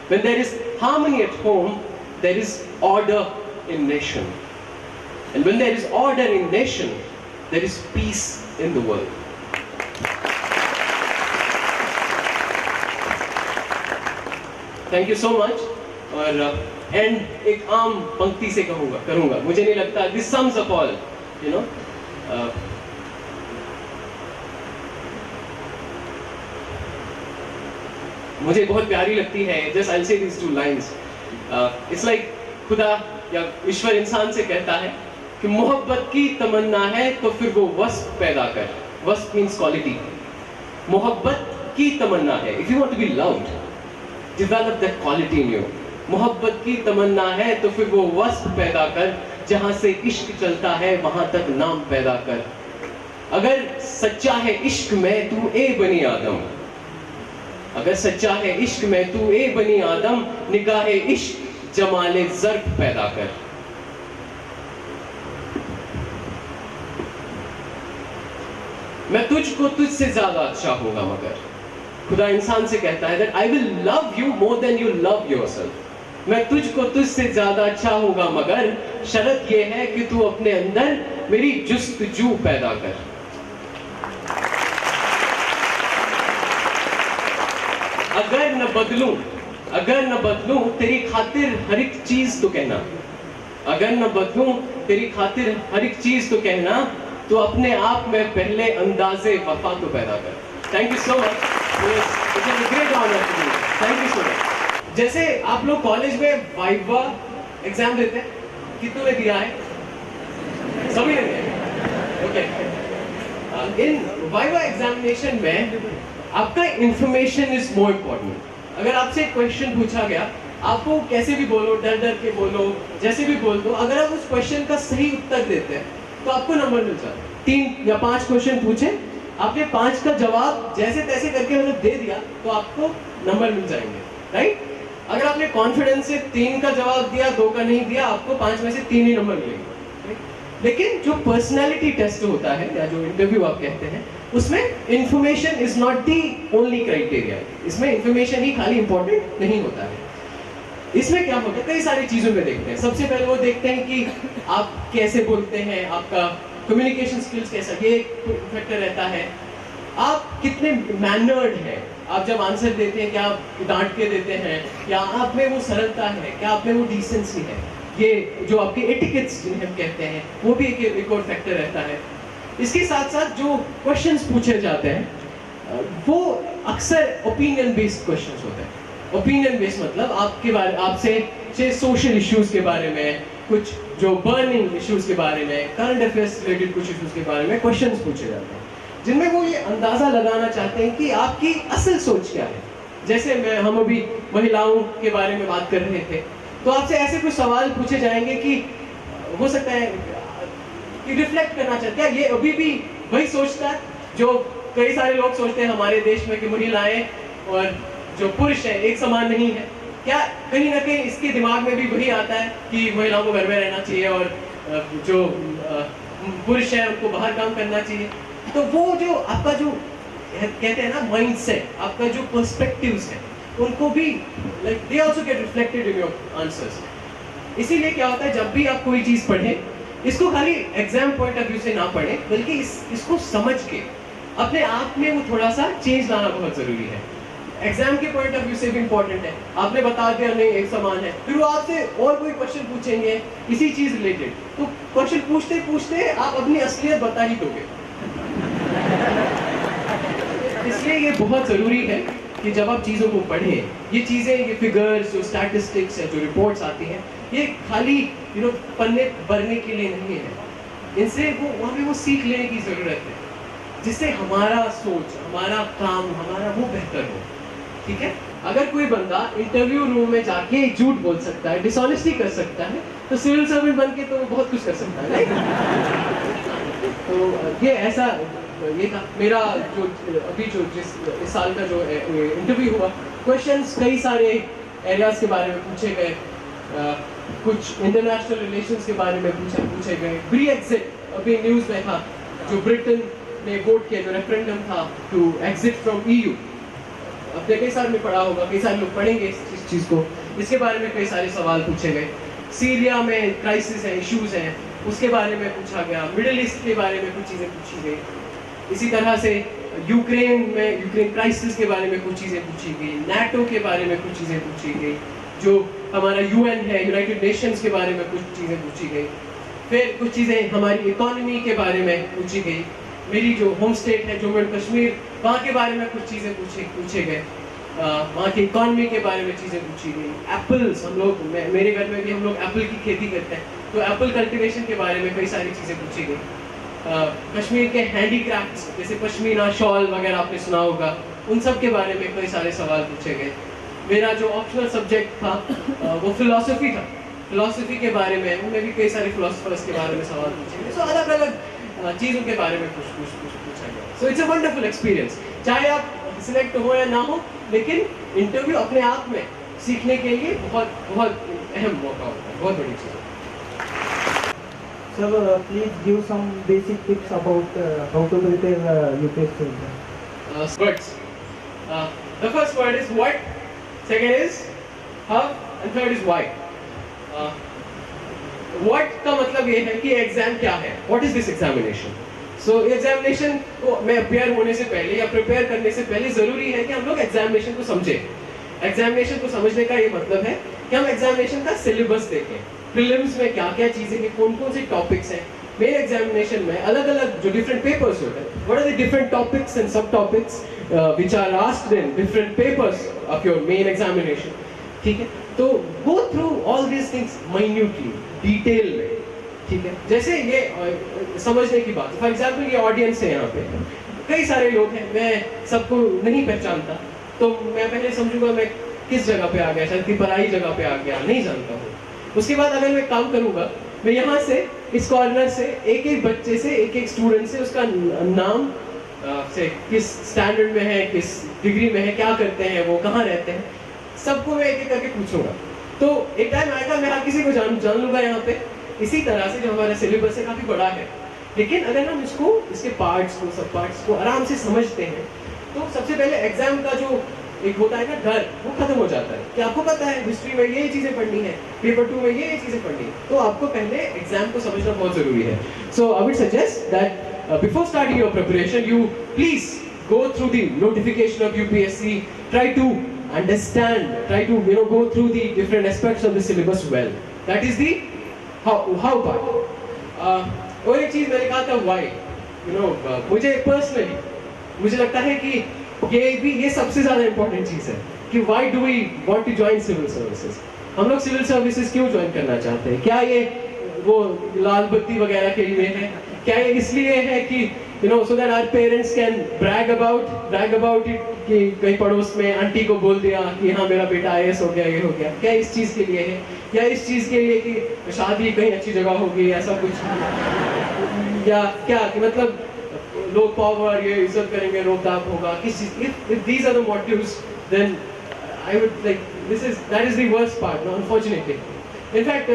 When there is harmony at home, there is order in nation. And when there is order in nation, there is peace in the world. Thank you so much. और and एक आम पंक्ति से करूंगा, मुझे नहीं लगता this sums up all, you know. मुझे बहुत प्यारी लगती है, just I will say these 2 lines. It's like खुदा या ईश्वर इंसान से कहता है कि मोहब्बत की तमन्ना है तो फिर वो वस्फ पैदा कर। वस्फ मीन्स क्वालिटी। मोहब्बत की तमन्ना है, if you want to be loved, develop that quality in you. मोहब्बत की तमन्ना है तो फिर वो वस्फ पैदा कर, जहां से इश्क चलता है वहां तक नाम पैदा कर। अगर सच्चा है इश्क में तू ए बनी आदम, अगर सच्चा है इश्क में तू ए बनी आदम, निगाहे इश्क जमाले ज़र्फ पैदा कर। मैं तुझको तुझसे ज्यादा अच्छा होगा मगर, खुदा इंसान से कहता है that I will love you more than you love yourself। मैं तुझको तुझसे ज्यादा अच्छा होगा मगर शर्त यह है कि तू अपने अंदर मेरी जुस्तजू पैदा कर। अगर न बदलूं तेरी खातिर हर एक चीज तो कहना, अगर न बदलूं तेरी खातिर हर एक चीज तो कहना, तो अपने आप में पहले अंदाजे वफा तो पैदा कर। Thank you so much, it's a great honour to me, thank you so much. जैसे आप लोग कॉलेज में वाइवा एग्जाम देते हैं, कितनों ने दिया है? सभी ने दिया, ओके। इन वाइवा एग्जामिनेशन में आपका इंफॉर्मेशन इज मोर इम्पोर्टेंट। अगर आपसे एक क्वेश्चन पूछा गया, आपको कैसे भी बोलो, डर डर के बोलो, जैसे भी बोल दो, अगर आप उस क्वेश्चन का सही उत्तर देते हैं तो आपको नंबर मिल जाता है। 3 या 5 क्वेश्चन पूछे, आपने 5 का जवाब जैसे तैसे करके मतलब दे दिया तो आपको नंबर मिल जाएंगे, राइट? अगर आपने कॉन्फिडेंस से 3 का जवाब दिया, 2 का नहीं दिया, आपको 5 में से 3 ही नंबर मिलेंगे। लेकिन जो पर्सनैलिटी टेस्ट होता है या जो इंटरव्यू आप कहते हैं, उसमें information is not the only criteria. इसमें इंफॉर्मेशन ही खाली इंपॉर्टेंट नहीं होता है। इसमें क्या होता है, कई सारी चीजों में देखते हैं। सबसे पहले वो देखते हैं कि आप कैसे बोलते हैं, आपका कम्युनिकेशन स्किल्स कैसा, ये एक फैक्टर रहता है। आप कितने मैनर्ड हैं, आप जब आंसर देते हैं क्या आप डांट के देते हैं, क्या आप में वो सरलता है, क्या आप में वो डिसेंसी है, ये जो आपके एटिकेट्स जिन्हें हम कहते हैं, वो भी एक और फैक्टर रहता है। इसके साथ साथ जो क्वेश्चंस पूछे जाते हैं वो अक्सर ओपिनियन बेस्ड क्वेश्चंस होते हैं। ओपिनियन बेस्ड मतलब आपके बारे, आपसे सोशल इश्यूज के बारे में, कुछ जो बर्निंग इश्यूज के बारे में, करंट अफेयर्स रिलेटेड कुछ इश्यूज के बारे में क्वेश्चंस पूछे जाते हैं, जिनमें वो ये अंदाजा लगाना चाहते हैं कि आपकी असल सोच क्या है। जैसे हम अभी महिलाओं के बारे में बात कर रहे थे, तो आपसे ऐसे कुछ सवाल पूछे जाएंगे कि हो सकता है कि रिफ्लेक्ट करना चाहते हैं, ये अभी भी वही सोचता है जो कई सारे लोग सोचते हैं हमारे देश में कि महिलाएं और जो पुरुष है एक समान नहीं है। क्या कहीं ना कहीं इसके दिमाग में भी वही आता है कि महिलाओं को घर में रहना चाहिए और जो पुरुष है उनको बाहर काम करना चाहिए। तो वो जो आपका जो कहते हैं ना माइंडसेट, आपका जो पर्सपेक्टिव्स है, उनको भी like they also get reflected in your answers. इसीलिए क्या होता है, जब भी आप कोई चीज़ पढ़ें, इसको खाली एग्जाम पॉइंट ऑफ व्यू से ना पढ़ें, बल्कि इसको समझ के अपने आप में वो थोड़ा सा चेंज लाना बहुत ज़रूरी है। एग्जाम के पॉइंट ऑफ व्यू से भी इंपॉर्टेंट है। आपने बता दिया नहीं एक समान है, फिर वो आपसे और कोई क्वेश्चन पूछेंगे इसी चीज़ रिलेटेड, तो क्वेश्चन पूछते पूछते आप अपनी असलियत बता ही दोगे। इसलिए ये बहुत ज़रूरी है कि जब आप चीज़ों को पढ़ें, ये चीज़ें, ये फिगर्स, जो स्टैटिस्टिक्स है, जो रिपोर्ट्स आती हैं, ये खाली पन्ने भरने के लिए नहीं है। इनसे वहाँ पे वो सीख लेने की ज़रूरत है, जिससे हमारा सोच, हमारा काम, हमारा वो बेहतर हो। ठीक है? अगर कोई बंदा इंटरव्यू रूम में जाके झूठ बोल सकता है, डिसऑनेस्टी कर सकता है, तो सिविल सर्वेंट बन के तो वो बहुत कुछ कर सकता है, नहीं? तो ये ऐसा ये था मेरा जो अभी जो इस साल का जो इंटरव्यू हुआ। क्वेश्चंस कई सारे एरियाज के बारे में पूछे गए, कुछ इंटरनेशनल रिलेशंस के बारे में पूछे गए। ब्रेक्सिट अभी न्यूज़ में था, जो ब्रिटेन ने वोट किया, जो रेफरेंडम था टू एग्जिट फ्रॉम EU। अपने कई साल में पढ़ा होगा, कई सारे लोग पढ़ेंगे इस चीज़ को, इसके बारे में कई सारे सवाल पूछे गए। सीरिया में क्राइसिस है, इश्यूज हैं, उसके बारे में पूछा गया। मिडिल ईस्ट के बारे में कुछ चीज़ें पूछी गई। इसी तरह से यूक्रेन क्राइसिस के बारे में कुछ चीज़ें पूछी गई। NATO के बारे में कुछ चीज़ें पूछी गई। जो हमारा यूएन है, यूनाइटेड नेशंस के बारे में कुछ चीज़ें पूछी गई। फिर कुछ चीज़ें हमारी इकोनॉमी के बारे में पूछी गई। मेरी जो होम स्टेट है जम्मू एंड कश्मीर, वहाँ के बारे में कुछ चीज़ें पूछे गए। वहाँ की इकोनॉमी के बारे में चीज़ें पूछी गई। एप्पल्स, हम लोग मेरे घर में भी हम लोग एप्पल की खेती करते हैं, तो एप्पल कल्टीवेशन के बारे में कई सारी चीज़ें पूछी गई। कश्मीर के हैंडीक्राफ्ट्स जैसे पश्मीना शॉल वगैरह आपने सुना होगा, उन सब के बारे में कई सारे सवाल पूछे गए। मेरा जो ऑप्शनल सब्जेक्ट था वो फिलॉसफी था। फिलॉसफी के बारे में उनमें भी कई सारे फिलोसफर्स के बारे में सवाल पूछे गए। सो अलग अलग चीज़ों के बारे में कुछ पूछा गया। So it's a wonderful experience. चाहे आप सिलेक्ट हो या ना हो, लेकिन इंटरव्यू अपने आप में सीखने के लिए बहुत बहुत अहम मौका होता है, बहुत बड़ी चीज़। Sir, please give some basic tips about how to prepare UPSC exam. Words. The first word is what, second is how, and third is why. What का मतलब ये है कि एग्जाम क्या है, what is this examination? So examination को में appear होने से पहले या प्रिपेयर करने से पहले ज़रूरी है कि हम लोग एग्जामिनेशन को समझें। एग्जामिनेशन को समझने का ये मतलब है कि हम एग्जामिनेशन का सिलेबस देखें, प्रीलिम्स में क्या क्या चीज़ें हैं, कौन कौन से टॉपिक्स हैं। मेन एग्जामिनेशन में अलग अलग जो डिफरेंट पेपर्स होते हैं, what are the different topics and sub topics which are asked in different papers of your main examination. ठीक है, तो go through all these things minutely, detail में। ठीक है, जैसे ये समझने की बात, फॉर एग्जाम्पल ये ऑडियंस है, यहाँ पे कई सारे लोग हैं, मैं सबको नहीं पहचानता, तो मैं पहले समझूंगा मैं किस जगह पे आ गया, शायद कि पराई जगह पे आ गया, नहीं जानता हूँ। उसके बाद अगर मैं काम करूंगा, मैं यहाँ से इस कॉर्नर से एक एक बच्चे से, एक एक स्टूडेंट से उसका नाम से किस स्टैंडर्ड में है, किस डिग्री में है, क्या करते हैं वो, कहाँ रहते हैं, सबको मैं एक एक करके पूछूंगा। तो एक टाइम आएगा मैं हर किसी को जान लूंगा यहाँ पे। इसी तरह से जो हमारा सिलेबस है काफ़ी बड़ा है, लेकिन अगर हम इसके पार्ट्स को, सब पार्ट्स को आराम से समझते हैं, तो सबसे पहले एग्जाम का जो एक होता है ना डर, वो खत्म हो जाता है कि आपको पता है हिस्ट्री में ये चीज़ें पढ़नी है, पेपर 2 में ये चीज़ें पढ़नी है, तो आपको पहले एग्जाम को समझना बहुत ज़रूरी है। So I would suggest that before starting your preparation you please go through the notification of UPSC, try to understand, try to go through the different aspects of the syllabus well. That is the how part. और एक चीज़ मैंने कहा था why. मुझे personally मुझे लगता है कि ये सबसे ज़्यादा इम्पोर्टेंट चीज़ है कि why do we want to join civil services. हम लोग सिविल सर्विसेज क्यों ज्वाइन करना चाहते हैं? क्या ये वो लाल बत्ती वगैरह के लिए है? क्या ये इसलिए है कि so that our parents can brag about it कि कहीं पड़ोस में आंटी को बोल दिया कि हाँ मेरा बेटा IAS हो गया, ये हो गया? क्या इस चीज़ के लिए है, या इस चीज़ के लिए कि शादी कहीं अच्छी जगह होगी, ऐसा कुछ, या क्या कि मतलब लोग पावर, ये इज्जत करेंगे, रोकथाम होगा, किस चीज़? if these are the motives, then I would like that is the worst part, no, unfortunately. In fact,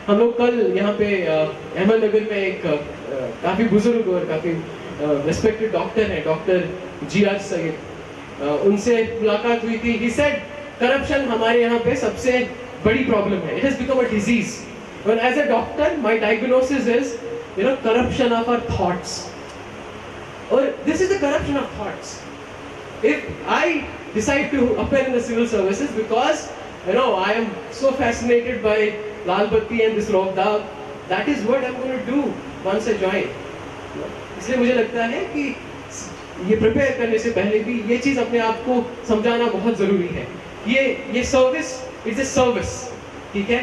हम लोग कल यहाँ पे अहमदनगर में एक काफ़ी बुजुर्ग और काफ़ी रेस्पेक्टेड डॉक्टर हैं, डॉक्टर GR सैयद, उनसे मुलाकात हुई थी। He said करप्शन हमारे यहाँ पे सबसे बड़ी प्रॉब्लम है, it has become a disease. Well, as a doctor, my diagnosis is corruption of our thoughts. Or this is the corruption of thoughts. If I decide to appear in the civil services because I am so fascinated by Lal Batti and this Rohtab, that is what I'm going to do once I join. इसलिए मुझे लगता है कि ये prepare करने से पहले भी ये चीज़ अपने आप को समझाना बहुत ज़रूरी है। ये सर्विस इट्स ए सर्विस, ठीक है?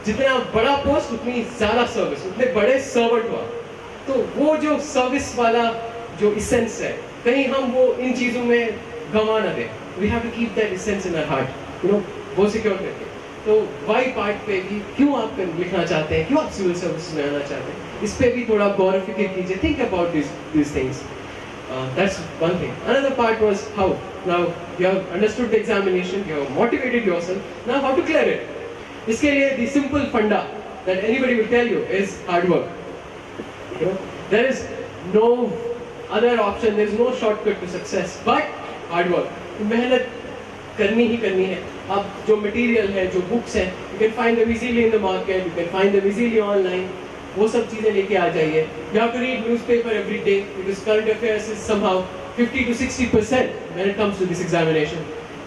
जितना बड़ा पोस्ट उतनी ज़्यादा सर्विस, उतने बड़े सर्वेंट हुआ, तो वो जो सर्विस वाला जो इसेंस है, कहीं हम वो इन चीज़ों में गंवा ना दें। We have to keep that essence in our heart, वो सिक्योर करके। तो वाई पार्ट पे भी क्यों आप लिखना चाहते हैं, क्यों आप सिविल सर्विस में आना चाहते हैं, इस पे भी थोड़ा गौर और फिक्र कीजिए। Think about these things. That's one thing. Another part was how. Now you have understood the examination, you have motivated yourself. Now how to clear it? इसके लिए the simple funda that anybody will tell you is hard work. There is no other option. There is no shortcut to success, but hard work. मेहनत करनी ही करनी है। अब जो material है, जो बुक्स हैं, you can find them easily in the market, you can find them easily online. वो सब चीज़ें लेके आ जाइए। You have to read newspaper every day because current affairs is somehow 50 to 60% when it comes to this examination.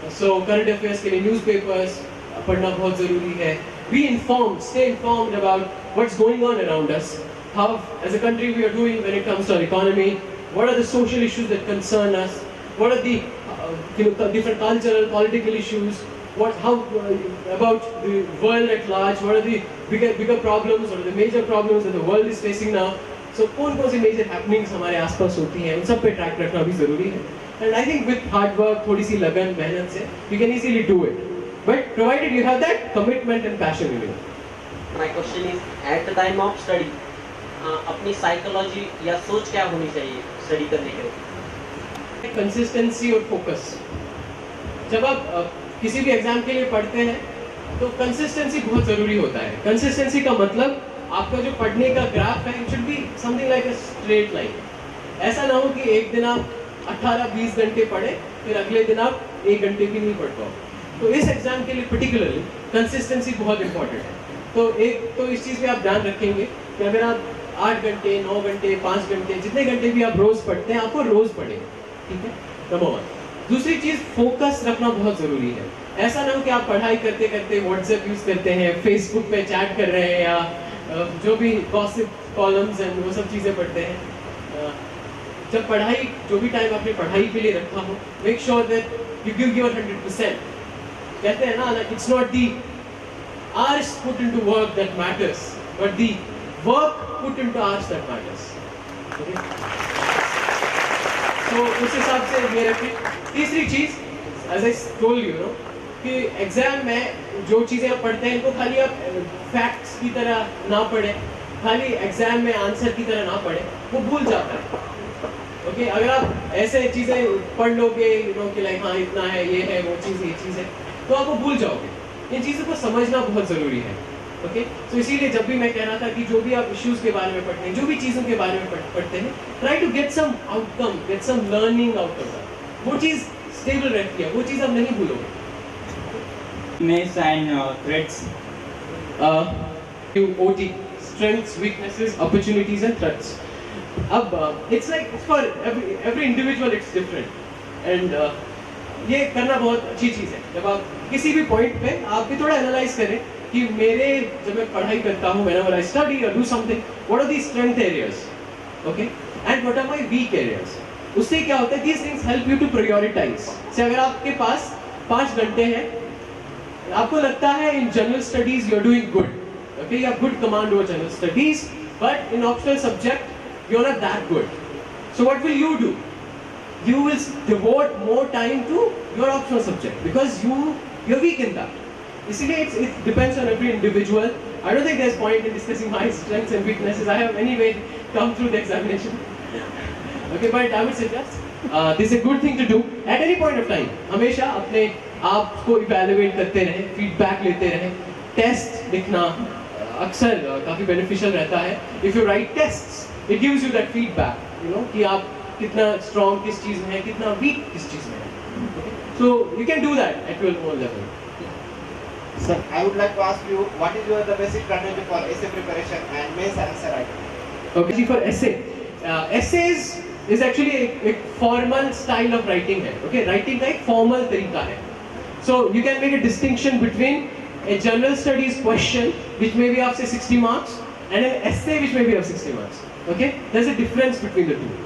So current affairs के लिए newspapers पढ़ना बहुत ज़रूरी है. Be informed, stay informed about what's going on around us. How, as a country, we are doing when it comes to our economy. What are the social issues that concern us? What are the different cultural, political issues? How about the world at large? What are the bigger problems? What are the major problems that the world is facing now? So कौन सी major happenings हमारे आसपास होती हैं, उन सब पे track रखना भी ज़रूरी है. And I think with hard work, थोड़ी सी लगन, मेहनत से, you can easily do it. But provided you have that commitment and passion in you. My question is, at the time of study, अपनी साइकोलॉजी या सोच क्या होनी चाहिए स्टडी करने के लिए? कंसिस्टेंसी और फोकस. जब आप किसी भी एग्जाम के लिए पढ़ते हैं तो कंसिस्टेंसी बहुत ज़रूरी होता है. कंसिस्टेंसी का मतलब आपका जो पढ़ने का ग्राफ है, it should be something like a straight line. ऐसा ना हो कि एक दिन आप 18-20 घंटे पढ़े, फिर अगले दिन आप 1 घंटे भी नहीं पढ़ पाओ. तो इस एग्जाम के लिए पर्टिकुलरली कंसिस्टेंसी बहुत इंपॉर्टेंट है. तो इस चीज़ पे आप ध्यान रखेंगे कि अगर आप 8 घंटे, 9 घंटे, 5 घंटे, जितने घंटे भी आप रोज़ पढ़ते हैं, आपको रोज़ पढ़ें. ठीक है, नंबर 1. दूसरी चीज़, फोकस रखना बहुत ज़रूरी है. ऐसा ना हो कि आप पढ़ाई करते करते व्हाट्सएप यूज़ करते हैं, फेसबुक पे चैट कर रहे हैं, या जो भी गॉसिप कॉलम्स हैं वो सब चीज़ें पढ़ते हैं. जब पढ़ाई, जो भी टाइम आपने पढ़ाई के लिए रखा हो, make sure that you give your 100%. कहते हैं ना, it's not the hours put into work that matters, but the work put into hours that matters. Okay? So उस हिसाब से ये रखें. तीसरी चीज़, as I told you, कि एग्जाम में जो चीज़ें आप पढ़ते हैं, इनको खाली आप फैक्ट्स की तरह ना पढ़ें, खाली एग्जाम में आंसर की तरह ना पढ़ें, वो भूल जाता है. ओके, अगर आप ऐसे चीज़ें पढ़ लोगे, कि लाइक हाँ इतना है, ये है, वो चीज़, ये चीज़ है, तो आप वो भूल जाओगे. इन चीज़ों को समझना बहुत ज़रूरी है. ओके, तो इसीलिए जब भी मैं कह रहा था कि जो भी आप इश्यूज़ के बारे में पढ़ते हैं, जो भी चीज़ों के बारे में पढ़ते हैं, try to get some outcome, get some learning out of that. वो चीज़ स्टेबल रहती है, वो चीज़ आप नहीं भूलोगे. Myths and threats. OT, strengths, weaknesses, opportunities and threats. अब it's like for every individual it's different. And ये करना बहुत अच्छी चीज़ है. जब आप किसी भी पॉइंट पे आप भी थोड़ा एनालाइज करें कि जब मैं पढ़ाई करता हूँ, whenever I study or do something, what are the strength areas, okay, and what are my weak areas. उससे क्या होता है, these things help you to prioritize. से अगर आपके पास 5 घंटे हैं, आपको लगता है in general studies you're doing good, okay, you have good command over general studies, but in optional subject you're not that good. So what will you do? You will devote more time to your optional subject because you're weak in that. इसीलिए it depends on every individual. I don't think there's point in discussing my strengths and weaknesses. I have anyway come through the examination. Okay, but I would suggest this is a good thing to do at any point of time. हमेशा अपने आप को evaluate करते रहें, feedback लेते रहें. Test लिखना अक्सर काफ़ी beneficial रहता है. If you write tests, it gives you that feedback, कि आप कितना strong किस चीज़ में है, कितना weak किस चीज़ में है. Okay? So you can do that at your own level. Sir, I would like to ask you, what is the basic strategy for essay preparation and mains and essay writing? Okay, for essay, essays is actually a formal style of writing है. Okay, writing का एक formal तरीका है. So you can make a distinction between a general studies question which may be of say 60 marks and an essay which may be of 60 marks. Okay, there's a difference between the two.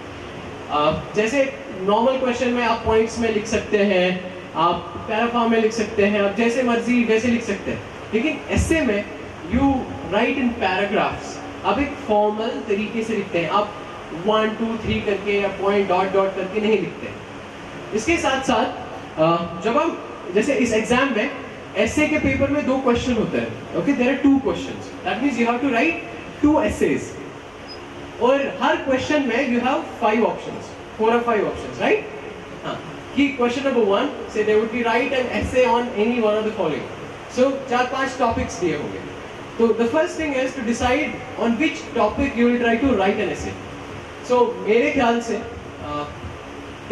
जैसे normal question में आप points में लिख सकते हैं, आप पैराफॉर्म में लिख सकते हैं, आप जैसे मर्जी वैसे लिख सकते हैं. लेकिन एसे में यू राइट इन पैराग्राफ्स. आप एक फॉर्मल तरीके से लिखते हैं. आप 1 2 3 करके या पॉइंट डॉट डॉट करके नहीं लिखते हैं. इसके साथ साथ जब हम जैसे इस एग्जाम में एसे के पेपर में 2 क्वेश्चन होते हैं. Okay, there are 2 questions. That means you have to write 2 essays. और हर क्वेश्चन में you have 5 options, 4 or 5 options, right? हाँ, कि क्वेश्चन नंबर 1 से they would be write an essay on any one of the following. So 4-5 topics दिए होंगे. तो the first thing is to decide on which topic you will try to write an एसे. सो मेरे ख्याल से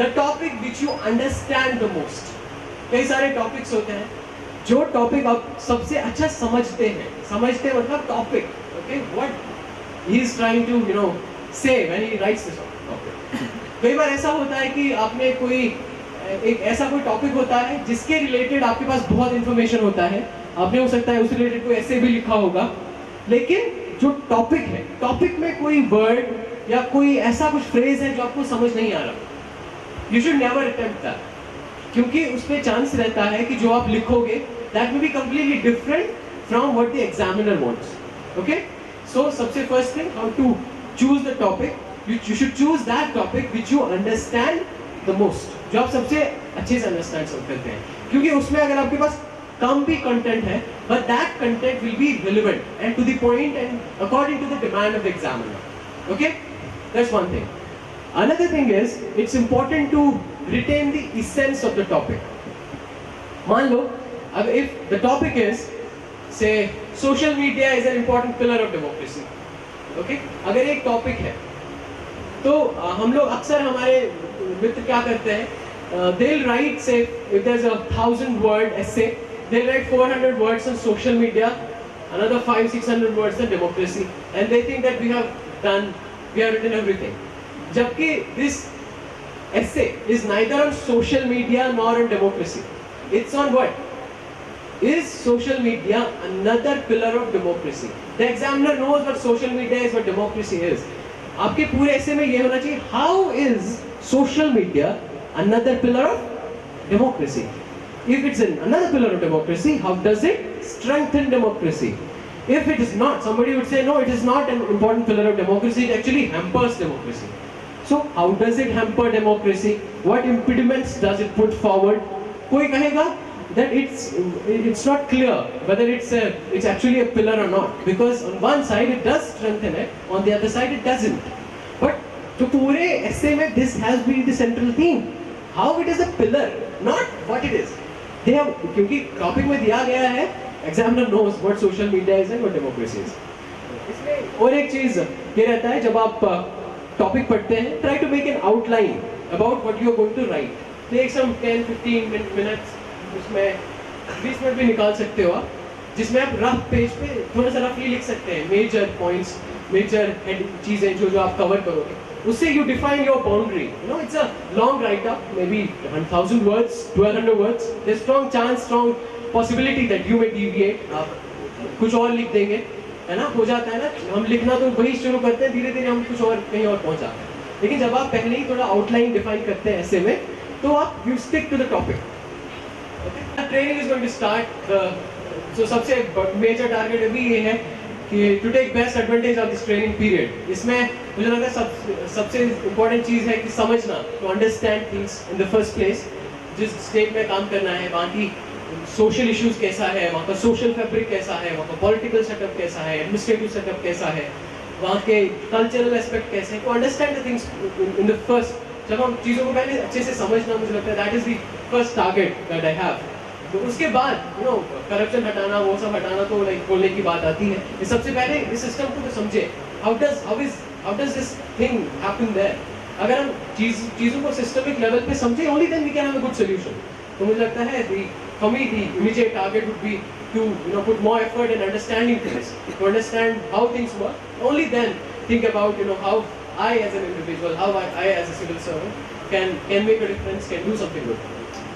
the topic which you understand the most. कई सारे topics होते हैं जो टॉपिक आप सबसे अच्छा समझते हैं. समझते मतलब topic, okay, what he is trying to say when he writes this topic. कई बार ऐसा होता है कि आपने कोई एक ऐसा कोई टॉपिक होता है जिसके रिलेटेड आपके पास बहुत इंफॉर्मेशन होता है, आपने हो सकता है उस रिलेटेड कोई ऐसे भी लिखा होगा, लेकिन जो टॉपिक है, टॉपिक में कोई वर्ड या कोई ऐसा कुछ फ्रेज है जो आपको समझ नहीं आ रहा, you should never attempt that, क्योंकि उसमें चांस रहता है कि जो आप लिखोगे that will be completely different from what the examiner wants. Okay, so सबसे first thing, how to choose the topic, you should choose that topic which you understand the most, जो आप सबसे अच्छे से अंडरस्टैंड करते हैं, क्योंकि उसमें अगर आपके पास कम भी कंटेंट है but that content will be relevant and to the point and according to the demand of the examiner. Okay, that's one thing. Another thing is it's important to retain the essence of the topic. मान लो अब if the topic is say social media is an important pillar of democracy. Okay, अगर एक topic है तो हम लोग अक्सर हमारे मित्र क्या करते हैं, they'll write say if there's 1,000 word essay, they'll write 400 words on social media, another 500-600 words on democracy, and they think that we have written everything. जबकि this essay is neither on social media nor on democracy. It's on what? Is social media another pillar of democracy? The examiner knows what social media is, what democracy is. आपके पूरे ऐसे में ये होना चाहिए, how is social media another pillar of democracy? If it's another pillar of democracy, how does it strengthen democracy? If it is not, somebody would say no, it is not an important pillar of democracy, it actually hampers democracy. So how does it hamper democracy? What impediments does it put forward? कोई कहेगा that it's not clear whether it's actually a pillar or not, because on one side it does strengthen it, on the other side it doesn't. But to पूरे essay में this has been the central theme, how it is a pillar, not what it is. They have, क्योंकि topic में दिया गया है, examiner knows what social media is and what democracy is. इसमें और एक चीज ये रहता है, जब आप टॉपिक पढ़ते हैं, try to make an outline about what you are going to write. Take some 10-15 minutes, उसमें 20 मिनट भी निकाल सकते हो आप, जिसमें आप रफ पेज पे थोड़ा सा रफली लिख सकते हैं मेजर पॉइंट्स, मेजर चीजें जो आप कवर करोगे, उससे you define your boundary. You know, it's a long right up, may be 1000 words, 1200 words, there's strong possibility that you may deviate, आप कुछ और लिख देंगे, है ना, हो जाता है ना, हम लिखना तो वही शुरू करते हैं, धीरे धीरे हम कुछ और कहीं और पहुंच जाते हैं. लेकिन जब आप पहले ही थोड़ा आउटलाइन डिफाइन करते हैं ऐसे में, तो आप you stick to the topic. Okay. Training is going to start. So सबसे मेजर टारगेट अभी ये है कि to take best advantage of this training period. इसमें मुझे लगता है सबसे इम्पोर्टेंट चीज़ है कि समझना, to understand things in the first place. जिस स्टेट में काम करना है, वहाँ की सोशल इश्यूज कैसा है, वहाँ का सोशल फैब्रिक कैसा है, वहाँ का पॉलिटिकल सेटअप कैसा है, एडमिनिस्ट्रेटिव सेटअप कैसा है, वहाँ के कल्चरल एस्पेक्ट कैसे हैं, to understand the things in the first. जब हम चीज़ों को पहले अच्छे से समझना, मुझे लगता है that is the first target that I have. तो उसके बाद यू नो करप्शन हटाना, वो सब हटाना तो लाइक बोलने की बात आती है. ये सबसे पहले इस सिस्टम को तो समझे, how does this thing happen there. अगर हम चीज़ों को सिस्टमिक लेवल पे समझे, only then we can have a good solution. तो मुझे लगता है for me the immediate target would be to you know put more effort in understanding this, to understand how things work. Only then think about you know how I as an individual, how I as a civil servant can make a difference, can do something good.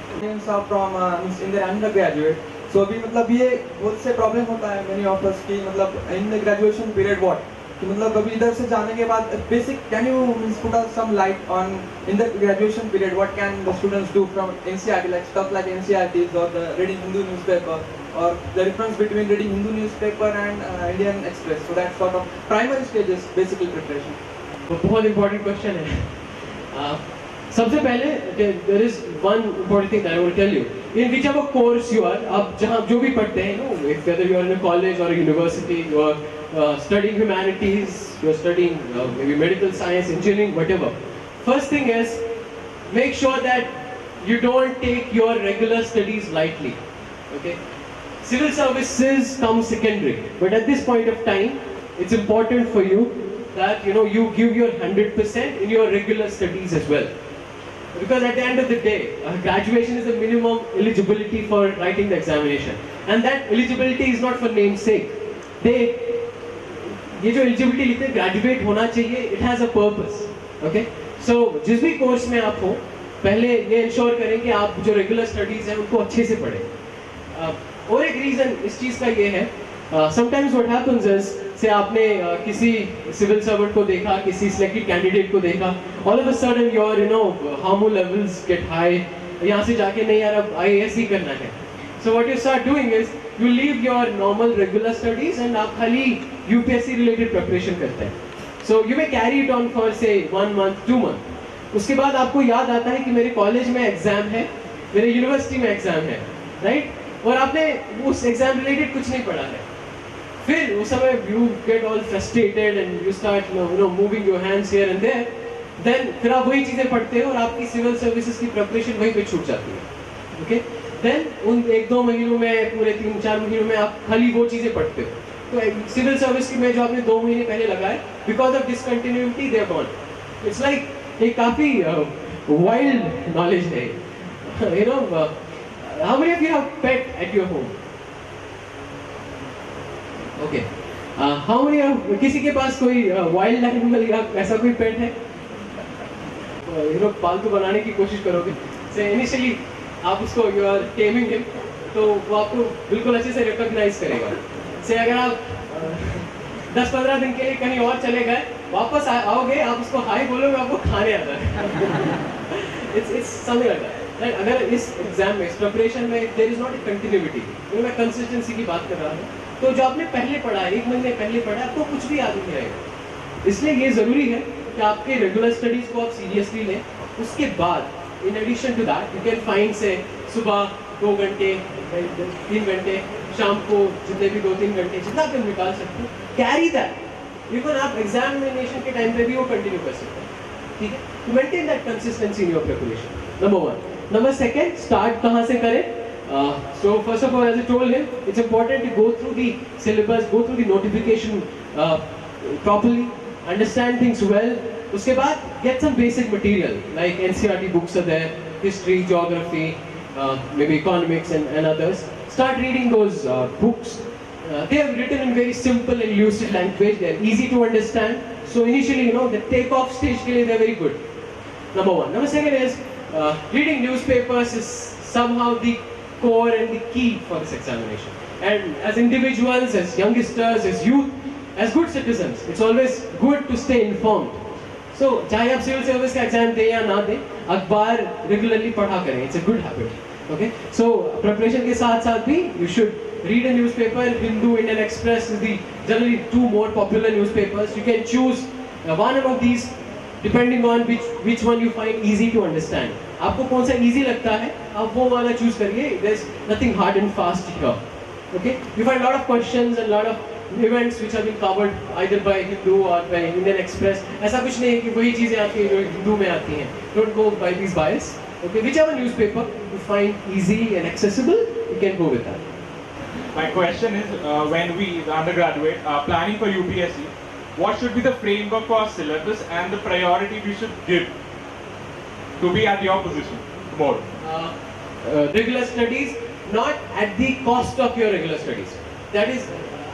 Students are from in their undergraduate, so अभी मतलब ये बहुत से problem होता है many of us की, मतलब in the graduation period what कि मतलब अभी इधर से जाने के बाद basic, can you put us some light on in the graduation period what can the students do from NCERT, like stuff like NCERTs or the reading Hindu newspaper, or the difference between reading Hindu newspaper and Indian Express, so that sort of primary stages basically preparation. तो बहुत important question है. सबसे पहले there is one important thing that I will tell you. In whichever course you are, आप जहाँ जो भी पढ़ते हैं, no, if whether you are in a college or a university, you are studying humanities, you are studying maybe medical science, engineering, whatever. First thing is, make sure that you don't take your regular studies lightly. Okay. Civil services come secondary, but at this point of time, it's important for you that you know you give your 100% in your regular studies as well, because at the end of the day, graduation is the minimum eligibility for writing the examination, and that eligibility is not for namesake. ये जो eligibility लिखते हैं, graduate होना चाहिए, it has a purpose. Okay, so जिस भी course में आप हो, पहले ये इंश्योर करें कि आप जो रेगुलर स्टडीज़ हैं उनको अच्छे से पढ़ें। और एक रीज़न इस चीज़ का ये है, समटाइम्स व्हाट हैपेंस इज से आपने किसी सिविल सर्वेंट को देखा, किसी सिलेक्टेड कैंडिडेट को देखा, all of a sudden your hormone levels get high, यहाँ से जाके नहीं यार अब IAS ही करना है। So what you start doing is you leave your normal regular studies and आप खाली UPSC रिलेटेड प्रिपरेशन करते हैं। So you may carry it on for से 1 month 2 month। उसके बाद आपको याद आता है कि मेरे कॉलेज में एग्जाम है, मेरे यूनिवर्सिटी में एग्जाम है, राइट? और आपने उस एग्जाम रिलेटेड कुछ नहीं पढ़ा है। फिर उस समय you get all frustrated and you start moving your hands here and there, then फिर आप वही चीज़ें पढ़ते हो और आपकी सिविल सर्विसेज की प्रिपरेशन वहीं पे छूट जाती है। ओके, देन उन 1-2 महीनों में, पूरे 3-4 महीनों में आप खाली वो चीज़ें पढ़ते हो। तो सिविल सर्विस की में जो आपने 2 महीने पहले लगाए, because of discontinuity they are gone. It's like ये काफ़ी वाइल्ड नॉलेज है। How many of you have pet at your home? Okay, how many, किसी के पास कोई वाइल्ड एनिमल या ऐसा कोई पेट है? पालतू बनाने की कोशिश करोगे से इनिशियली आप उसको यू आर टेमिंग हिम, तो वो आपको बिल्कुल अच्छे से रिकॉग्नाइज करेगा। से अगर आप 10-15 दिन के लिए कहीं और चले गए, वापस आओगे, आप उसको हाय बोलोगे, आपको खाने आता है। It's something like that. अगर इस एग्जाम में, इस प्रिपरेशन में there is not a continuity, मैं कंसिस्टेंसी की बात कर रहा हूँ, तो जो आपने पहले पढ़ा है, 1 महीने पहले पढ़ा है, आपको कुछ भी याद नहीं रहेगा। इसलिए ये ज़रूरी है कि आपके रेगुलर स्टडीज़ को आप सीरियसली लें। उसके बाद in addition to that you can find say सुबह 2 घंटे, 3 घंटे, शाम को जितने भी 2-3 घंटे जितना आप निकाल सकते हो, कैरी दैट। इवन आप एग्जामिनेशन के टाइम पे भी वो कंटिन्यू कर सकते हैं, ठीक है? To maintain that consistency in your preparation, number 1। Number 2, start कहाँ से करें? So first of all, as I told him, it's important to go through the syllabus, go through the notification properly, understand things well. उसके बाद get some basic material like NCERT books are there, history, geography, maybe economics and others. Start reading those books. They are written in very simple and lucid language. They are easy to understand. So initially, the take-off stage के लिए they are very good. Number 1. Number 2 is reading newspapers is somehow the core and the key for this examination. And as individuals, as youngsters, as youth, as good citizens, it's always good to stay informed. So, चाहे आप civil service का exam दें या ना दें, अखबार regularly पढ़ा करें. It's a good habit. Okay? So, preparation के साथ भी you should read a newspaper. Hindu, Indian Express is the generally 2 more popular newspapers. You can choose one among these depending on which one you find easy to understand. आपको कौन सा easy लगता है, आप वो वाला choose करिए. There's nothing hard and fast here. Okay? You find a lot of questions and a lot of events which have been covered either by Hindu or by Indian Express. ऐसा कुछ नहीं है कि वही चीजें आती हैं जो हिंदू में आती हैं. Don't go by these bias. Okay? Whichever newspaper you find easy and accessible, you can go with that. My question is, when we, the undergraduate, are planning for UPSC, what should be the framework for syllabus and the priority we should give to be at your position tomorrow? Regular studies, not at the cost of your regular studies. That is,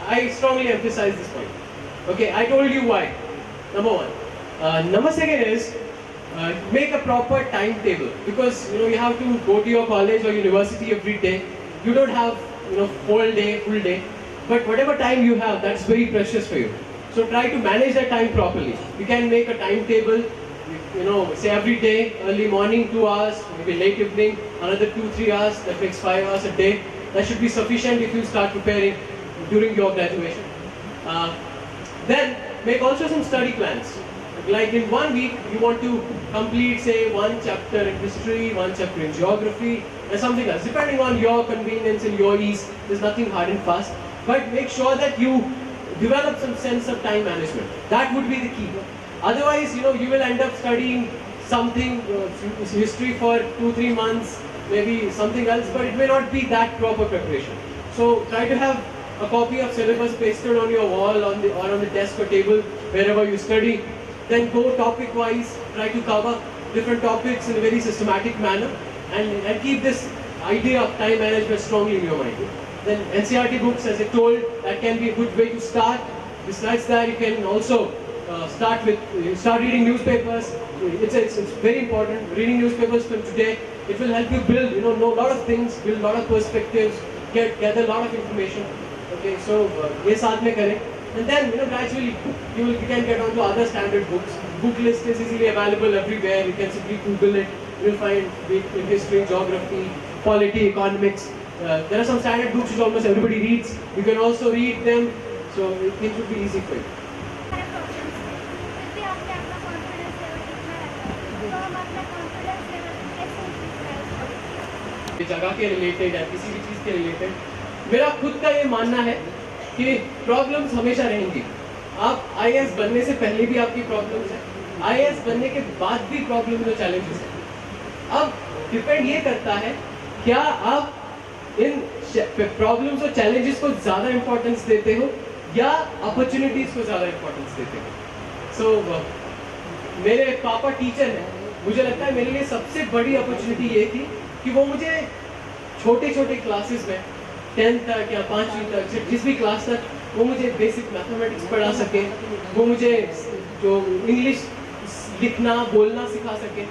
I strongly emphasize this point. Okay, I told you why. Number 1. Number 2 is make a proper timetable, because you have to go to your college or university every day. You don't have full day, but whatever time you have, that's very precious for you. So try to manage that time properly. You can make a timetable. Say every day, early morning 2 hours, maybe late evening another 2-3 hours. That makes 5 hours a day. That should be sufficient if you start preparing during your graduation. Then make also some study plans. Like in 1 week, you want to complete, say, 1 chapter in history, 1 chapter in geography, and something else. Depending on your convenience and your ease, there's nothing hard and fast. But make sure that you develop some sense of time management. That would be the key. Otherwise, you will end up studying something, history for 2-3 months, maybe something else, but it may not be that proper preparation. So try to have a copy of syllabus pasted on your wall, or on the desk or table, wherever you study. Then go topic wise, try to cover different topics in a very systematic manner, and keep this idea of time management strongly in your mind. Then NCERT books, as I told, that can be a good way to start. Besides that, you can also start reading newspapers. It's very important. Reading newspapers from today, it will help you build, know a lot of things, build a lot of perspectives, gather a lot of information. Okay, so ये साथ में करें, and then gradually you can get onto other standard books. Book list is easily available everywhere. You can simply Google it. You will find in history, geography, polity, economics. There are some standard books which almost everybody reads. You can also read them, so things will be easy for you. जगह के related है, किसी भी चीज़ के related, मेरा खुद का ये मानना है कि प्रॉब्लम्स हमेशा रहेंगी. आप IAS बनने से पहले भी आपकी प्रॉब्लम्स है, IAS बनने के बाद भी प्रॉब्लम्स और चैलेंजेस है. अब डिपेंड ये करता है क्या आप इन प्रॉब्लम्स और चैलेंजेस को ज़्यादा इंपॉर्टेंस देते हो या अपॉर्चुनिटीज़ को ज़्यादा इंपॉर्टेंस देते हो. सो मेरे पापा टीचर हैं, मुझे लगता है मेरे लिए सबसे बड़ी अपॉर्चुनिटी ये थी कि वो मुझे छोटे छोटे क्लासेस में 10th तक या 5वीं तक जिस भी क्लास तक वो मुझे बेसिक मैथमेटिक्स पढ़ा सके, वो मुझे जो इंग्लिश लिखना बोलना सिखा सके.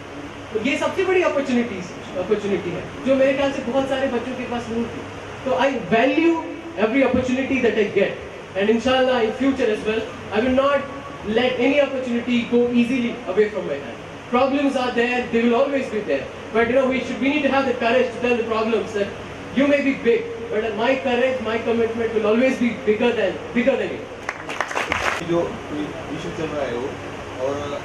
तो ये सबसे बड़ी अपॉर्चुनिटी है जो मेरे ख्याल से बहुत सारे बच्चों के पास नहीं थी. तो I value every opportunity that I get, and इंशाल्लाह in future as well I will not let any opportunity go easily away from my hand. Problems are there, they will always be there, but we need to have the courage to tell the problems that you may be big, but my courage, my commitment will always be bigger than you. जो issue चल रहा है वो और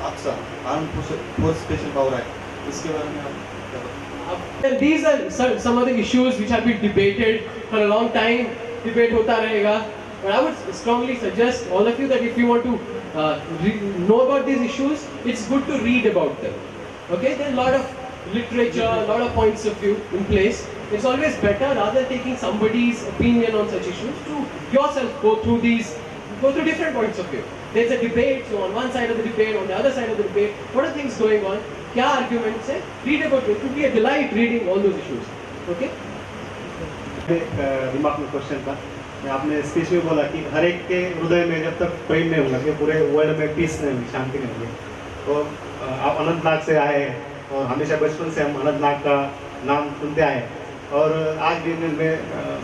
आपसा arm force special power है, इसके बारे में आप क्या बताएं? These are some of the issues which have been debated for a long time. Debate होता रहेगा. But I would strongly suggest all of you that if you want to know about these issues, it's good to read about them. Okay, there's a lot of literature, a lot of points of view in place. It's always better rather than taking somebody's opinion on such issues to yourself go through different points of view. There's a debate, so on one side of the debate, on the other side of the debate, what are things going on? क्या arguments है? Read about it. It will be a delight reading all those issues. Okay? दिमाग में question था. आपने speech में बोला कि हर एक के हृदय में जब तक प्रेम नहीं होगा कि पूरे वर्ल्ड में पीस नहीं होगी, शांति नहीं होगी. तो आप अनंतनाग से आए और हमेशा बचपन से हम अनंतनाग का नाम सुनते आए और आज भी न्यूज़ में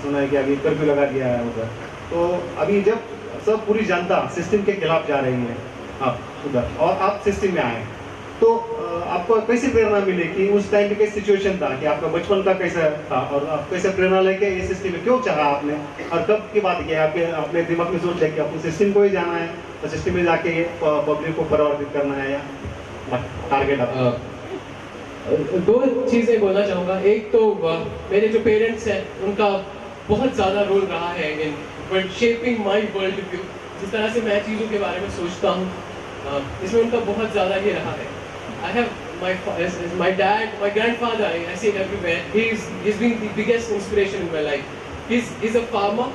सुना है कि अभी कर्फ्यू लगा दिया है उधर. तो अभी जब सब पूरी जनता सिस्टम के खिलाफ जा रही है आप उधर और आप सिस्टम में आए, तो आपको कैसी प्रेरणा मिली कि उस टाइम पे कैसी सिचुएशन था कि आपका बचपन का कैसा था और आप कैसे प्रेरणा लेके ये सिस्टम में क्यों चाहा आपने और कब की बात किया आपके अपने दिमाग में सोच लिया कि आपको सिस्टम को ही जाना है तो सिस्टम में जाके ये पब्लिक को परिवर्तित करना है या टारगेट आपका? दो चीज़ें बोलना चाहूँगा. एक तो मेरे जो पेरेंट्स हैं उनका बहुत ज़्यादा रोल रहा है in shaping my world view. जिस तरह से मैं चीज़ों के बारे में सोचता हूँ इसमें उनका बहुत ज़्यादा ये रहा है. I have my dad, my grandfather, I see it everywhere. He's been the biggest inspiration in my life. He's a farmer.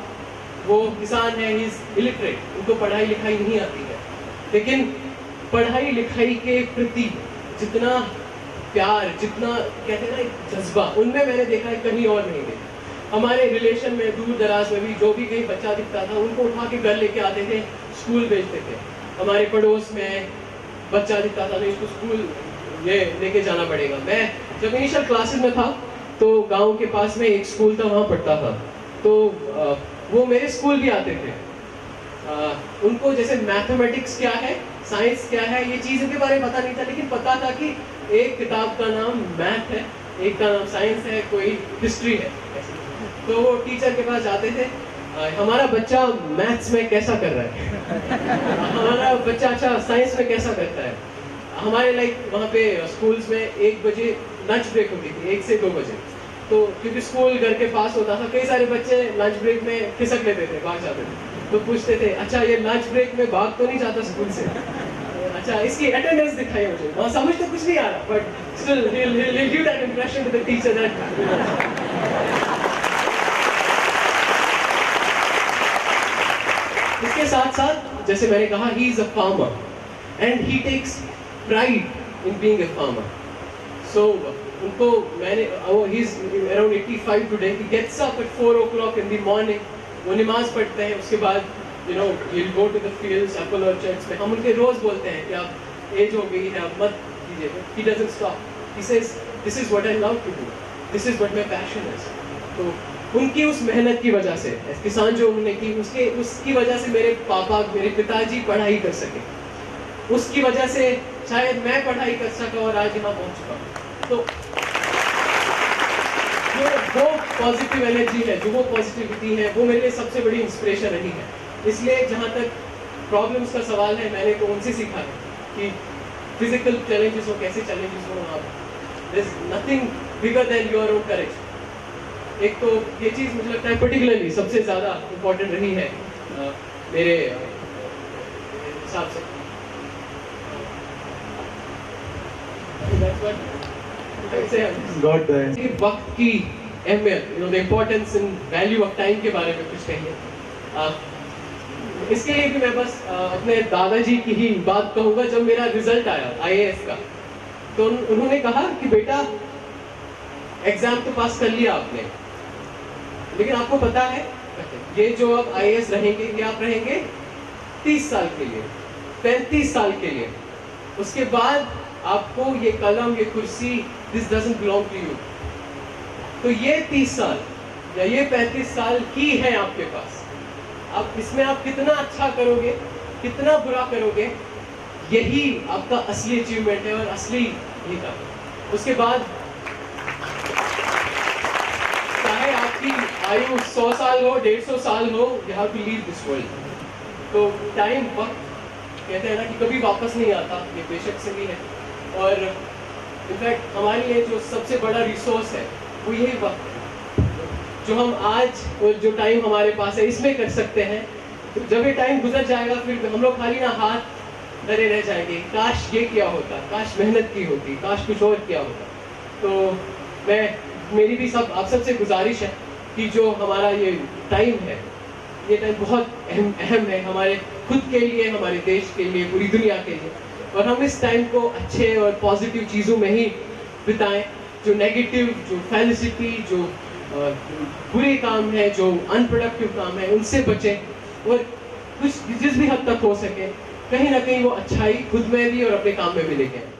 वो किसान है. He's illiterate. उनको पढ़ाई लिखाई नहीं आती है, लेकिन पढ़ाई लिखाई के प्रति जितना प्यार, जितना कहते हैं ना एक जज्बा, उनमें मैंने देखा है कहीं और नहीं देखा. हमारे रिलेशन में दूर दराज में भी जो भी कहीं बच्चा दिखता था उनको उठा के घर लेके आते थे, स्कूल भेजते थे. हमारे पड़ोस में बच्चा दिखता था, नहीं इसको स्कूल ये लेके जाना पड़ेगा. मैं जब इनिशियल क्लासेस में था तो गांव के पास में एक स्कूल था, वहाँ पढ़ता था. तो वो मेरे स्कूल भी आते थे. उनको जैसे मैथमेटिक्स क्या है, साइंस क्या है, ये चीज़ के बारे में पता नहीं था, लेकिन पता था कि एक किताब का नाम मैथ है, एक का नाम साइंस है, कोई हिस्ट्री है. तो वो टीचर के पास जाते थे, हमारा बच्चा मैथ्स में कैसा कर रहा है, हमारा बच्चा अच्छा साइंस में कैसा करता है. हमारे वहाँ पे स्कूल्स में 1 बजे लंच ब्रेक होती थी, 1 से 2 बजे. तो क्योंकि स्कूल घर के पास होता था, कई सारे बच्चे लंच ब्रेक में खिसक लेते थे, भाग जाते थे. तो पूछते थे, अच्छा ये लंच ब्रेक में भाग तो नहीं जाता स्कूल से, अच्छा इसकी अटेंडेंस दिखाई मुझे. वहाँ समझ तो कुछ नहीं आ रहा, but still he'll give that impression to the teacher that इसके साथ साथ जैसे मैंने कहा, he is a farmer and he takes pride in being a farmer. So उनको मैंने he is around 85 today. He gets up at 4 o'clock in the morning. वो नमाज पढ़ते हैं, उसके बाद you know, he'll go to the fields, apple orchards में हम उनके रोज बोलते हैं कि आप एज हो गई है, आप मत कीजिए. He doesn't stop. He says, this is what I love to do. This is what my passion is. तो उनकी उस मेहनत की वजह से, किसान जो उन्होंने की, उसकी वजह से मेरे पापा, मेरे पिताजी पढ़ाई कर सके. उसकी वजह से शायद मैं पढ़ाई कर सका और आज यहाँ पहुँच चुका. तो जो वो पॉजिटिव एनर्जी है, जो वो पॉजिटिविटी है, वो मेरे लिए सबसे बड़ी इंस्पिरेशन रही है. इसलिए जहाँ तक प्रॉब्लम्स का सवाल है, मैंने तो उनसे सीखा है कि फिजिकल चैलेंजेस हो, कैसे चैलेंजेस हो, आप there is nothing bigger than your own courage. एक तो ये चीज़ मुझे लगता है पर्टिकुलरली सबसे ज़्यादा इम्पोर्टेंट रही है मेरे हिसाब से. वक्त की अहमियत, you know, the importance and value of time के बारे में कुछ कहिए. इसके लिए भी मैं बस अपने दादाजी की ही बात कहूँगा. जब मेरा रिजल्ट आया IAS का, तो उन्होंने कहा कि बेटा एग्जाम तो पास कर लिया आपने, लेकिन आपको पता है ये जो अब IAS रहेंगे, ये आप रहेंगे 30 साल के लिए, 35 साल के लिए. उसके बाद आपको ये कलम, ये कुर्सी, this doesn't belong to you. तो ये 30 साल या ये 35 साल ही है आपके पास. अब इसमें आप कितना अच्छा करोगे, कितना बुरा करोगे, यही आपका असली अचीवमेंट है और असली ये था. उसके बाद चाहे आपकी आयु 100 साल हो, 150 साल हो, you have to leave this world. तो टाइम, वक्त कहते हैं ना कि कभी वापस नहीं आता, ये बेशक से भी है. और इनफैक्ट हमारे लिए जो सबसे बड़ा रिसोर्स है वो यही वक्त है, जो हम आज और जो टाइम हमारे पास है इसमें कर सकते हैं. तो जब ये टाइम गुजर जाएगा, फिर हम लोग खाली ना हाथ डरे रह जाएंगे, काश ये क्या होता, काश मेहनत की होती, काश कुछ और क्या होता. तो मेरी भी आप सबसे गुजारिश है कि जो हमारा ये टाइम है, ये टाइम बहुत अहम है हमारे खुद के लिए, हमारे देश के लिए, पूरी दुनिया के लिए. और हम इस टाइम को अच्छे और पॉजिटिव चीज़ों में ही बिताएं. जो नेगेटिव, जो फैलिसिटी, जो बुरे काम है, जो अनप्रोडक्टिव काम है, उनसे बचें. और कुछ जिस भी हद तक हो सके, कहीं ना कहीं वो अच्छाई खुद में भी और अपने काम में भी लेके आए.